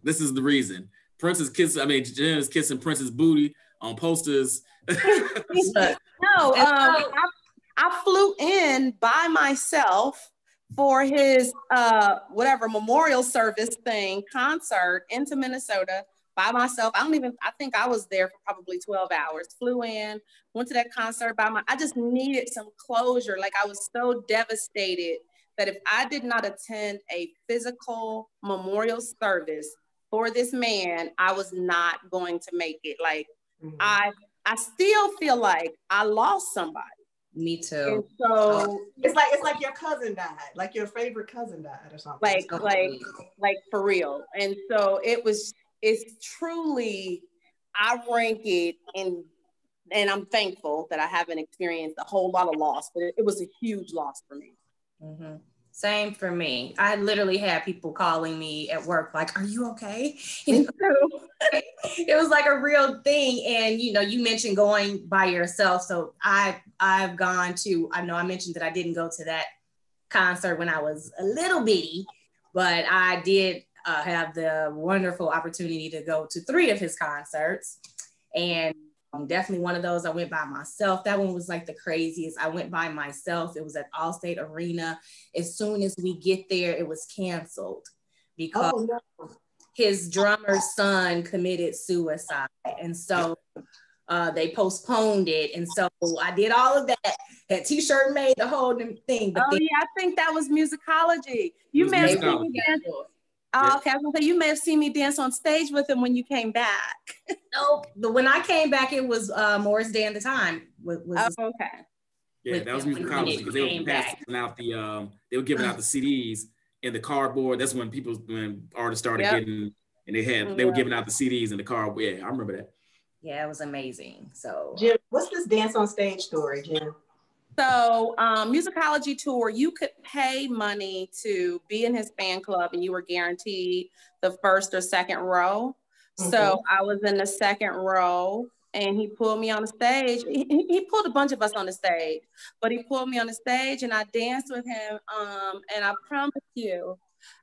[SPEAKER 1] This is the reason. Prince is kissing. I mean, Jen is kissing Prince's booty on posters.
[SPEAKER 3] No, I flew in by myself for his whatever memorial service concert into Minnesota by myself. I think I was there for probably 12 hours. Flew in, went to that concert I just needed some closure. Like, I was so devastated that if I did not attend a physical memorial service for this man, I was not going to make it. Like, I still feel like I lost somebody.
[SPEAKER 2] Me too.
[SPEAKER 3] And so
[SPEAKER 4] it's like your cousin died, like your favorite cousin died or something.
[SPEAKER 3] Like for real. And so it's truly, I rank it and I'm thankful that I haven't experienced a whole lot of loss, but it was a huge loss for me.
[SPEAKER 2] Mm-hmm. Same for me. I literally had people calling me at work like, are you okay? You know, it was like a real thing. And, you know, you mentioned going by yourself. So I've gone to, I know I mentioned that I didn't go to that concert when I was a little bitty, but I did have the wonderful opportunity to go to 3 of his concerts. And definitely one of those I went by myself. That one was like the craziest. I went by myself. It was at Allstate Arena. As soon as we get there, it was canceled because his drummer's son committed suicide. And so they postponed it. And so I did all of that. That t-shirt made the whole thing. But
[SPEAKER 3] I think that was musicology. You may have seen me dance. Oh, okay, I was gonna say, you may have seen me dance on stage with him when you came back.
[SPEAKER 2] Nope. But when I came back, it was Morris Day and the Time.
[SPEAKER 3] Okay.
[SPEAKER 1] Yeah, that was musicology because they were passing out they were giving out the CDs and the cardboard. That's when artists started getting, and they were giving out the CDs and the cardboard. Yeah, I remember that.
[SPEAKER 2] Yeah, it was amazing. So,
[SPEAKER 4] Jen, what's this dance on stage story, Jen?
[SPEAKER 3] So musicology tour, you could pay money to be in his fan club and you were guaranteed the first or second row. Mm-hmm. So I was in the second row and he pulled me on the stage. He pulled a bunch of us on the stage, but he pulled me on the stage and I danced with him. And I promise you,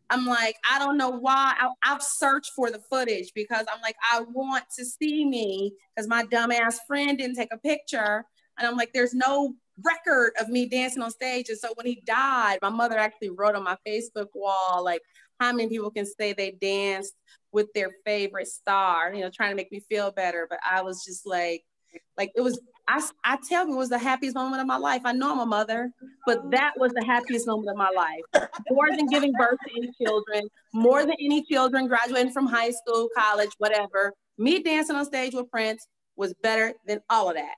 [SPEAKER 3] I'm like, I don't know why. I've searched for the footage because I'm like, I want to see me because my dumbass friend didn't take a picture. And I'm like, there's no record of me dancing on stage. And so when he died, my mother actually wrote on my Facebook wall, like, how many people can say they danced with their favorite star, you know, trying to make me feel better. But I was just like it was, I tell you, it was the happiest moment of my life. I know I'm a mother, but that was the happiest moment of my life. More than giving birth to any children, more than any children graduating from high school, college, whatever. Me dancing on stage with Prince was better than all of that.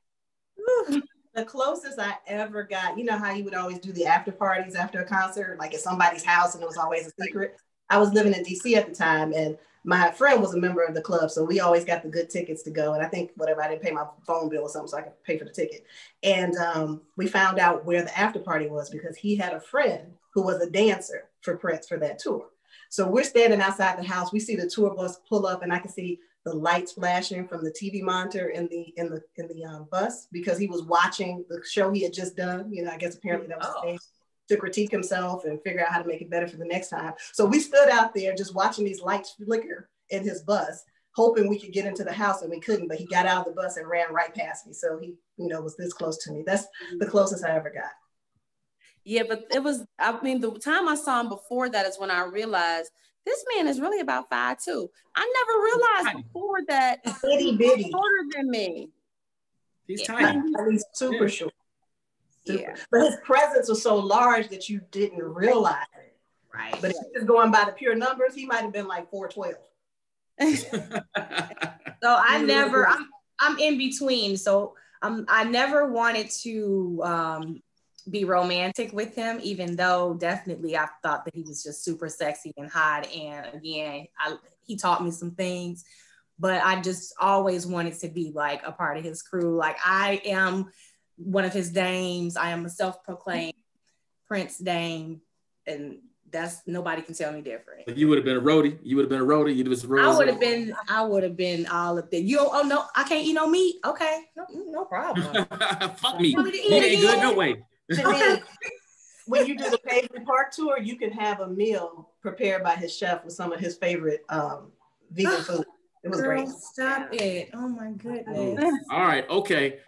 [SPEAKER 4] The closest I ever got, you know how you would always do the after parties after a concert, like at somebody's house, and it was always a secret. I was living in DC at the time, and my friend was a member of the club, so we always got the good tickets to go. And I think whatever, I didn't pay my phone bill or something, so I could pay for the ticket. And we found out where the after party was because he had a friend who was a dancer for Prince for that tour. So we're standing outside the house. We see the tour bus pull up, and I can see the lights flashing from the TV monitor in the bus because he was watching the show he had just done. You know, I guess apparently that was his thing, to critique himself and figure out how to make it better for the next time. So we stood out there just watching these lights flicker in his bus, hoping we could get into the house, and we couldn't, but he got out of the bus and ran right past me. So he, you know, was this close to me. That's the closest I ever got.
[SPEAKER 3] Yeah, but it was, I mean, the time I saw him before that is when I realized this man is really about 5'2". I never realized before that
[SPEAKER 4] itty bitty,
[SPEAKER 3] shorter than me.
[SPEAKER 1] He's tiny.
[SPEAKER 4] He's super short. Super. Yeah. But his presence was so large that you didn't realize it.
[SPEAKER 2] Right.
[SPEAKER 4] But if you're going by the pure numbers, he might have been like 4'12".
[SPEAKER 2] So I'm in between. So I never wanted to be romantic with him, even though definitely I thought that he was just super sexy and hot. And again, he taught me some things, but I just always wanted to be like a part of his crew. Like, I am one of his dames. I am a self-proclaimed Prince dame, and that's, nobody can tell me different.
[SPEAKER 1] But you would have been a roadie. You would have been a roadie. You was
[SPEAKER 2] I would have been all of that. Oh no, I can't eat no meat. Okay, no problem.
[SPEAKER 1] Fuck me. Meat ain't good no way.
[SPEAKER 4] When you do the Paisley Park tour, you can have a meal prepared by his chef with some of his favorite vegan food. It was great.
[SPEAKER 2] Stop it. Oh my goodness.
[SPEAKER 1] All right. Okay.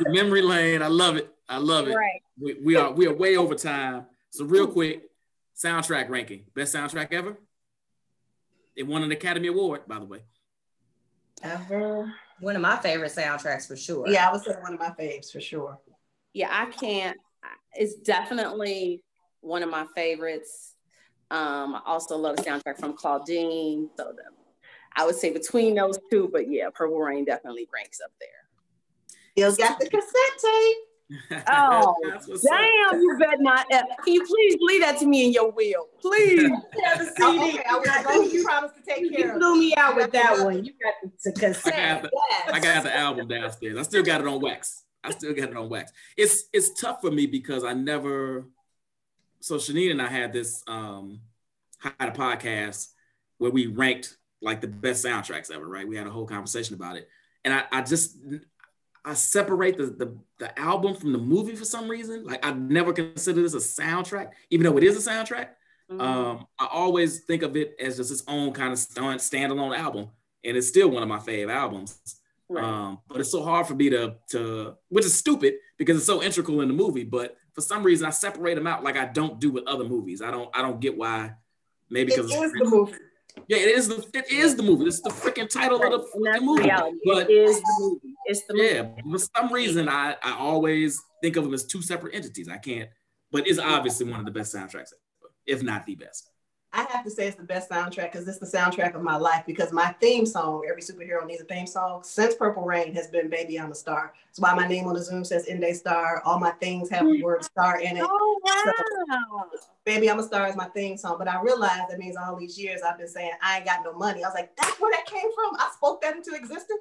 [SPEAKER 1] Memory lane. I love it. I love it.
[SPEAKER 3] Right.
[SPEAKER 1] We are way over time. So real quick, soundtrack ranking. Best soundtrack ever? It won an Academy Award, by the way.
[SPEAKER 4] Ever.
[SPEAKER 2] One of my favorite soundtracks for sure.
[SPEAKER 4] Yeah, I would say one of my faves for sure.
[SPEAKER 3] Yeah, I can't. It's definitely one of my favorites. I also love the soundtrack from Claudine. So I would say between those two, but yeah, Purple Rain definitely ranks up there.
[SPEAKER 4] Still got the cassette tape.
[SPEAKER 3] Oh, damn, you better not. Can you please leave that to me in your will? Please.
[SPEAKER 2] Have a CD.
[SPEAKER 4] Okay, I will. You promised to take care of it.
[SPEAKER 2] You blew me out with that one. You got the cassette.
[SPEAKER 1] I got the album downstairs. I still got it on wax. It's tough for me because I never. So Shanine and I had this had a podcast where we ranked like the best soundtracks ever. Right, we had a whole conversation about it, and I separate the album from the movie for some reason. Like, I never consider this a soundtrack, even though it is a soundtrack. Mm-hmm. I always think of it as just its own kind of standalone album, and it's still one of my fave albums. Right. But it's so hard for me to, which is stupid because it's so integral in the movie. But for some reason, I separate them out like I don't do with other movies. I don't get why. Maybe because
[SPEAKER 4] it is the movie.
[SPEAKER 1] Yeah, it is the movie. It's the freaking title of the movie.
[SPEAKER 3] Reality. But it is the movie. It's the movie.
[SPEAKER 1] Yeah, for some reason, I always think of them as two separate entities. I can't, but it's obviously one of the best soundtracks ever, if not the best.
[SPEAKER 4] I have to say it's the best soundtrack because it's the soundtrack of my life, because my theme song, every superhero needs a theme song, since Purple Rain has been Baby I'm a Star. That's why my name on the Zoom says Inday Star. All my things have the word star in it.
[SPEAKER 3] Oh, wow.
[SPEAKER 4] So, Baby I'm a Star is my theme song. But I realized that means all these years I've been saying I ain't got no money. I was like, that's where that came from. I spoke that into existence.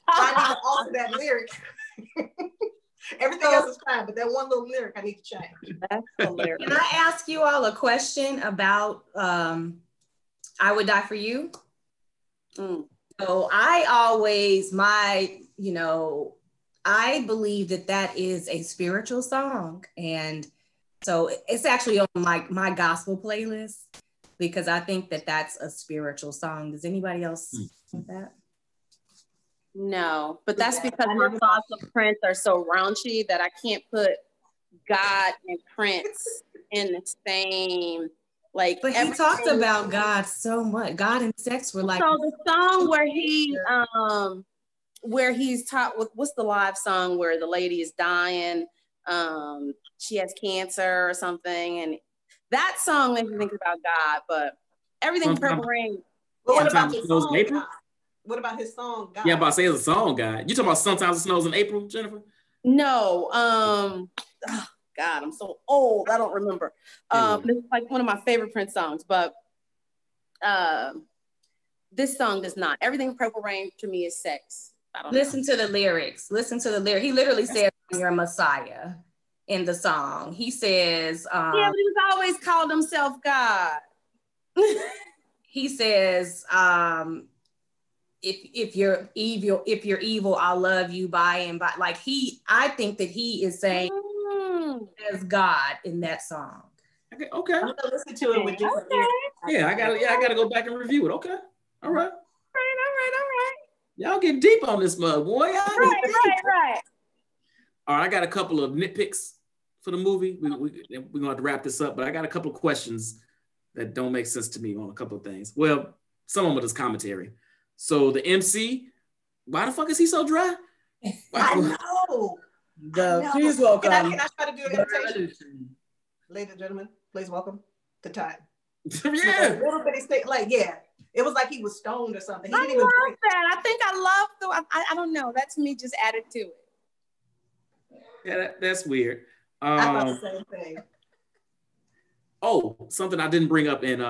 [SPEAKER 4] I need to alter that lyric. Everything else is fine, but that one little lyric I need to change.
[SPEAKER 3] That's hilarious.
[SPEAKER 2] Can I ask you all a question about I Would Die For You? So I believe that is a spiritual song. And so it's actually on my gospel playlist because I think that's a spiritual song. Does anybody else think that?
[SPEAKER 3] No, but that's because my thoughts of Prince are so raunchy that I can't put God and Prince in the same, like.
[SPEAKER 2] But he talked about God so much. God and sex were like.
[SPEAKER 3] So the song where he's taught with, what's the live song where the lady is dying, she has cancer or something, and that song makes me think about God. But everything Purple Rain.
[SPEAKER 4] But what about his song, April? God? What about his song, God?
[SPEAKER 1] Yeah, I'm about to say it's a song, God. You talking about Sometimes It Snows in April, Jennifer?
[SPEAKER 3] No. Oh, God, I'm so old. I don't remember. It's like one of my favorite Prince songs, but this song does not. Everything Purple Rain to me is sex. I don't
[SPEAKER 2] Listen
[SPEAKER 3] know.
[SPEAKER 2] to the lyrics. Listen to the lyrics. He literally says, "You're a Messiah" in the song. He says,
[SPEAKER 3] yeah, but he's always called himself God.
[SPEAKER 2] He says, if you're evil, I'll love you by and by. Like I think that he is saying as God in that song.
[SPEAKER 1] Okay.
[SPEAKER 4] I'm gonna listen to it with different ears.
[SPEAKER 1] Yeah, I gotta go back and review it. Okay. All right.
[SPEAKER 3] All right.
[SPEAKER 1] Y'all get deep on this mug, boy.
[SPEAKER 3] Right.
[SPEAKER 1] All right, I got a couple of nitpicks for the movie. We're gonna have to wrap this up, but I got a couple of questions that don't make sense to me on a couple of things. Well, some of them are just commentary. So the MC, why the fuck is he so dry?
[SPEAKER 4] I know.
[SPEAKER 2] Please welcome.
[SPEAKER 4] Can I try to do an imitation? Ladies and gentlemen, please welcome the time.
[SPEAKER 1] Yeah.
[SPEAKER 4] A little bitty stick, like, yeah. It was like he was stoned or something. He
[SPEAKER 3] I
[SPEAKER 4] didn't even
[SPEAKER 3] love
[SPEAKER 4] drink.
[SPEAKER 3] that. I think I love I don't know. That's me just added to it.
[SPEAKER 1] Yeah, that's weird.
[SPEAKER 4] I thought the same thing.
[SPEAKER 1] Oh, something I didn't bring up in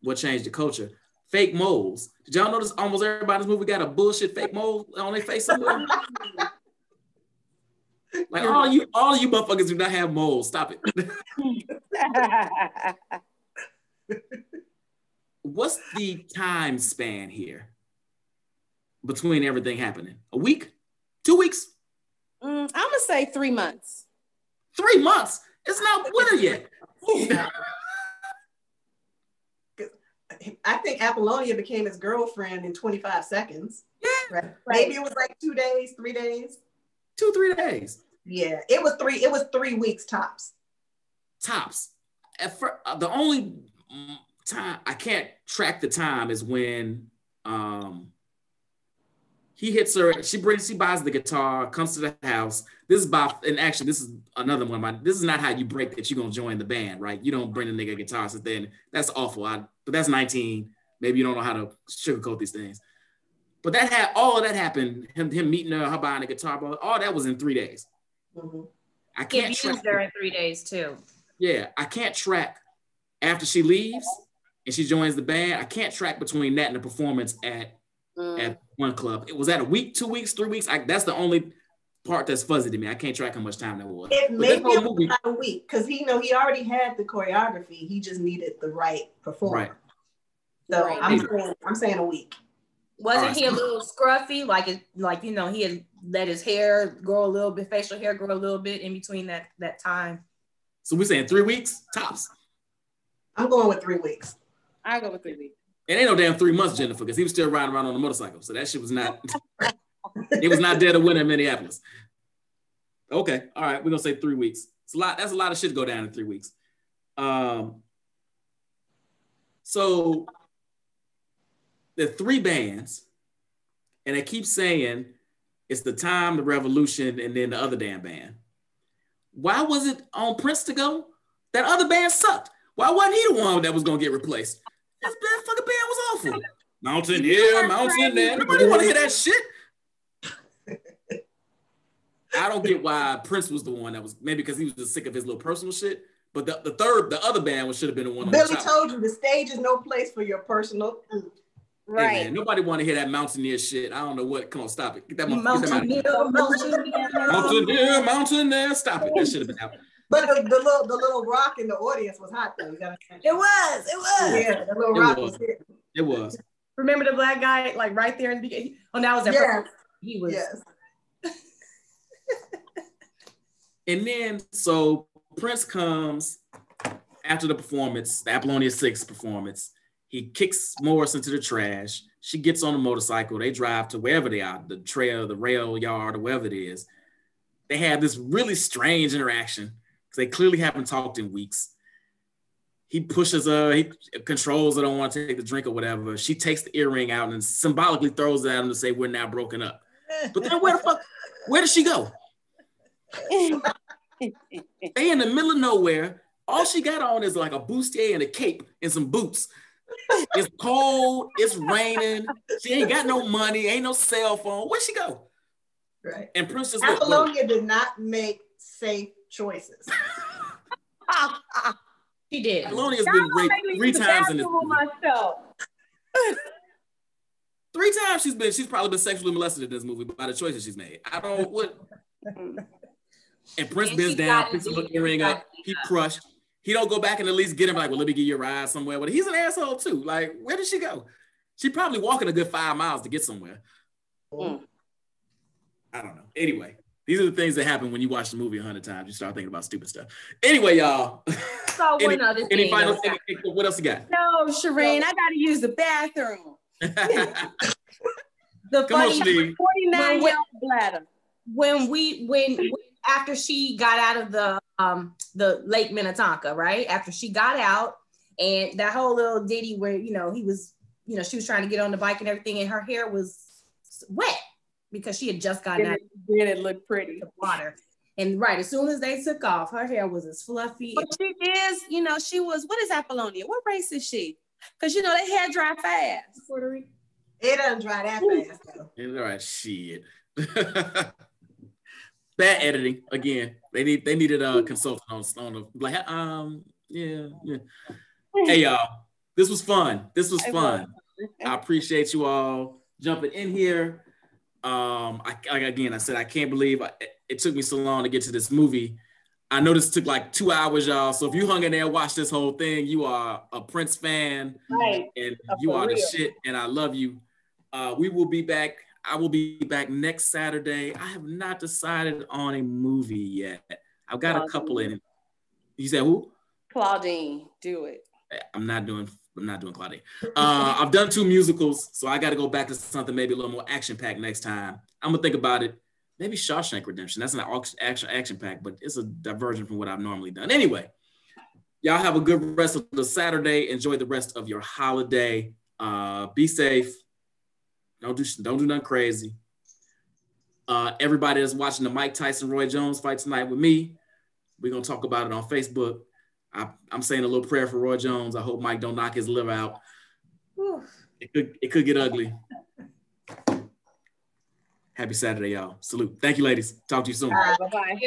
[SPEAKER 1] What Changed the Culture. Fake moles. Did y'all notice almost everybody in this movie got a bullshit fake mole on their face somewhere? Like all you motherfuckers do not have moles. Stop it. What's the time span here between everything happening? A week? 2 weeks?
[SPEAKER 3] I'm gonna say 3 months.
[SPEAKER 1] 3 months? It's not winter yet.
[SPEAKER 4] I think Apollonia became his girlfriend in 25 seconds.
[SPEAKER 1] Yeah.
[SPEAKER 4] Right? Maybe it was like 2 days, 3 days.
[SPEAKER 1] 2-3 days.
[SPEAKER 4] Yeah, it was 3 weeks tops.
[SPEAKER 1] Tops. The only time I can't track the time is when he hits her. She buys the guitar, comes to the house. This is another one. This is not how you break that you're gonna join the band, right? You don't bring a nigga a guitar, so then that's awful. But that's 19. Maybe you don't know how to sugarcoat these things. But all of that happened. Him meeting her buying a guitar, all that was in 3 days.
[SPEAKER 4] Mm-hmm.
[SPEAKER 2] I can't track her in 3 days too.
[SPEAKER 1] Yeah, I can't track after she leaves and she joins the band. I can't track between that and the performance at one club. It was at a week, 2 weeks, 3 weeks. That's the only part that's fuzzy to me. I can't track how much time that was.
[SPEAKER 4] Maybe it was about a week because he already had the choreography. He just needed the right performer. Right. So right. I'm saying a week.
[SPEAKER 2] Wasn't he a little scruffy? He had let his hair grow a little bit, facial hair grow a little bit in between that time.
[SPEAKER 1] So we're saying 3 weeks tops.
[SPEAKER 4] I'm going with 3 weeks.
[SPEAKER 3] I'll go with 3 weeks.
[SPEAKER 1] It ain't no damn 3 months, Jennifer, because he was still riding around on a motorcycle. So that shit was not, it was not dead of winter in Minneapolis. Okay, all right, we're gonna say 3 weeks. That's a lot of shit to go down in 3 weeks. So there are 3 bands, and they keep saying it's the time, the revolution, and then the other damn band. Why was it on Prince to go? That other band sucked. Why wasn't he the one that was gonna get replaced? This fucking band was awful. Mountain here, mountain there. Nobody want to hear that shit. I don't get why Prince was the one that was, maybe because he was just sick of his little personal shit. But the other band should have been the one.
[SPEAKER 4] Billy told you the stage is no place for your personal.
[SPEAKER 3] Right.
[SPEAKER 1] Hey man, nobody want to hear that mountaineer shit. I don't know what. Come on, stop it. Get that
[SPEAKER 2] Mountaineer.
[SPEAKER 1] Mountaineer. Stop it. That should have been out.
[SPEAKER 4] But the little rock in the audience was hot though.
[SPEAKER 2] It was.
[SPEAKER 4] Yeah, the little rock was here.
[SPEAKER 1] It was.
[SPEAKER 2] Remember the black guy, like right there in the beginning? Oh, that was that.
[SPEAKER 4] Yes.
[SPEAKER 2] He was.
[SPEAKER 4] Yes.
[SPEAKER 1] And then, so Prince comes after the performance, the Apollonia 6 performance. He kicks Morris into the trash. She gets on a motorcycle. They drive to wherever they are, the trail, the rail yard, or wherever it is. They have this really strange interaction. They clearly haven't talked in weeks. He pushes her, he controls her, don't want to take the drink or whatever. She takes the earring out and symbolically throws it at him to say, we're now broken up. But then where does she go? They in the middle of nowhere. All she got on is like a bustier and a cape and some boots. It's cold, it's raining. She ain't got no money, ain't no cell phone. Where'd she go?
[SPEAKER 4] Right.
[SPEAKER 1] And Princess
[SPEAKER 4] Apollonia did not make safe choices.
[SPEAKER 2] She did.
[SPEAKER 1] Apollonia's been raped 3 times in this movie.
[SPEAKER 3] Myself.
[SPEAKER 1] 3 times she's probably been sexually molested in this movie by the choices she's made. I don't what. And Prince bends down, picks the earring up, he crushed. He don't go back and at least get him like, well, let me give you a ride somewhere. But he's an asshole too. Like, where did she go? She probably walking a good 5 miles to get somewhere. I don't know. Anyway, these are the things that happen when you watch the movie 100 times. You start thinking about stupid stuff. Anyway, y'all.
[SPEAKER 2] So one other thing.
[SPEAKER 1] Final thing? What else you got?
[SPEAKER 3] No, Shireen, I got to use the bathroom.
[SPEAKER 2] The
[SPEAKER 1] Come on,
[SPEAKER 2] funny,
[SPEAKER 1] Shireen.
[SPEAKER 3] 49-year-old bladder.
[SPEAKER 2] When after she got out of the Lake Minnetonka, right? After she got out, and that whole little ditty where he was, she was trying to get on the bike and everything, and her hair was wet because she had just gotten out.
[SPEAKER 3] It looked pretty.
[SPEAKER 2] The water. And right, as soon as they took off, her hair was as fluffy.
[SPEAKER 3] But she is, she was, what is Apollonia? What race is she? Because, they hair dry fast.
[SPEAKER 2] Puerto Rico.
[SPEAKER 4] It doesn't dry that fast, though.
[SPEAKER 1] It's all right, shit. Bad editing again. They needed a consultant on the like. Yeah. Hey y'all, this was fun. I appreciate you all jumping in here. I said I can't believe it took me so long to get to this movie. I know this took like 2 hours, y'all. So if you hung in there and watched this whole thing, you are a Prince fan,
[SPEAKER 3] right?
[SPEAKER 1] And you are the shit. And I love you. We will be back. I will be back next Saturday. I have not decided on a movie yet. I've got a couple in it. You said who?
[SPEAKER 3] Claudine, do it.
[SPEAKER 1] I'm not doing Claudine. I've done 2 musicals, so I got to go back to something maybe a little more action-packed next time. I'm gonna think about it. Maybe Shawshank Redemption. That's not action-packed, but it's a diversion from what I've normally done. Anyway, y'all have a good rest of the Saturday. Enjoy the rest of your holiday. Be safe. Don't do nothing crazy. Everybody that's watching the Mike Tyson Roy Jones fight tonight with me, we're gonna talk about it on Facebook. I'm saying a little prayer for Roy Jones. I hope Mike don't knock his liver out. It could get ugly. Happy Saturday, y'all. Salute. Thank you, ladies. Talk to you soon.
[SPEAKER 3] Bye-bye.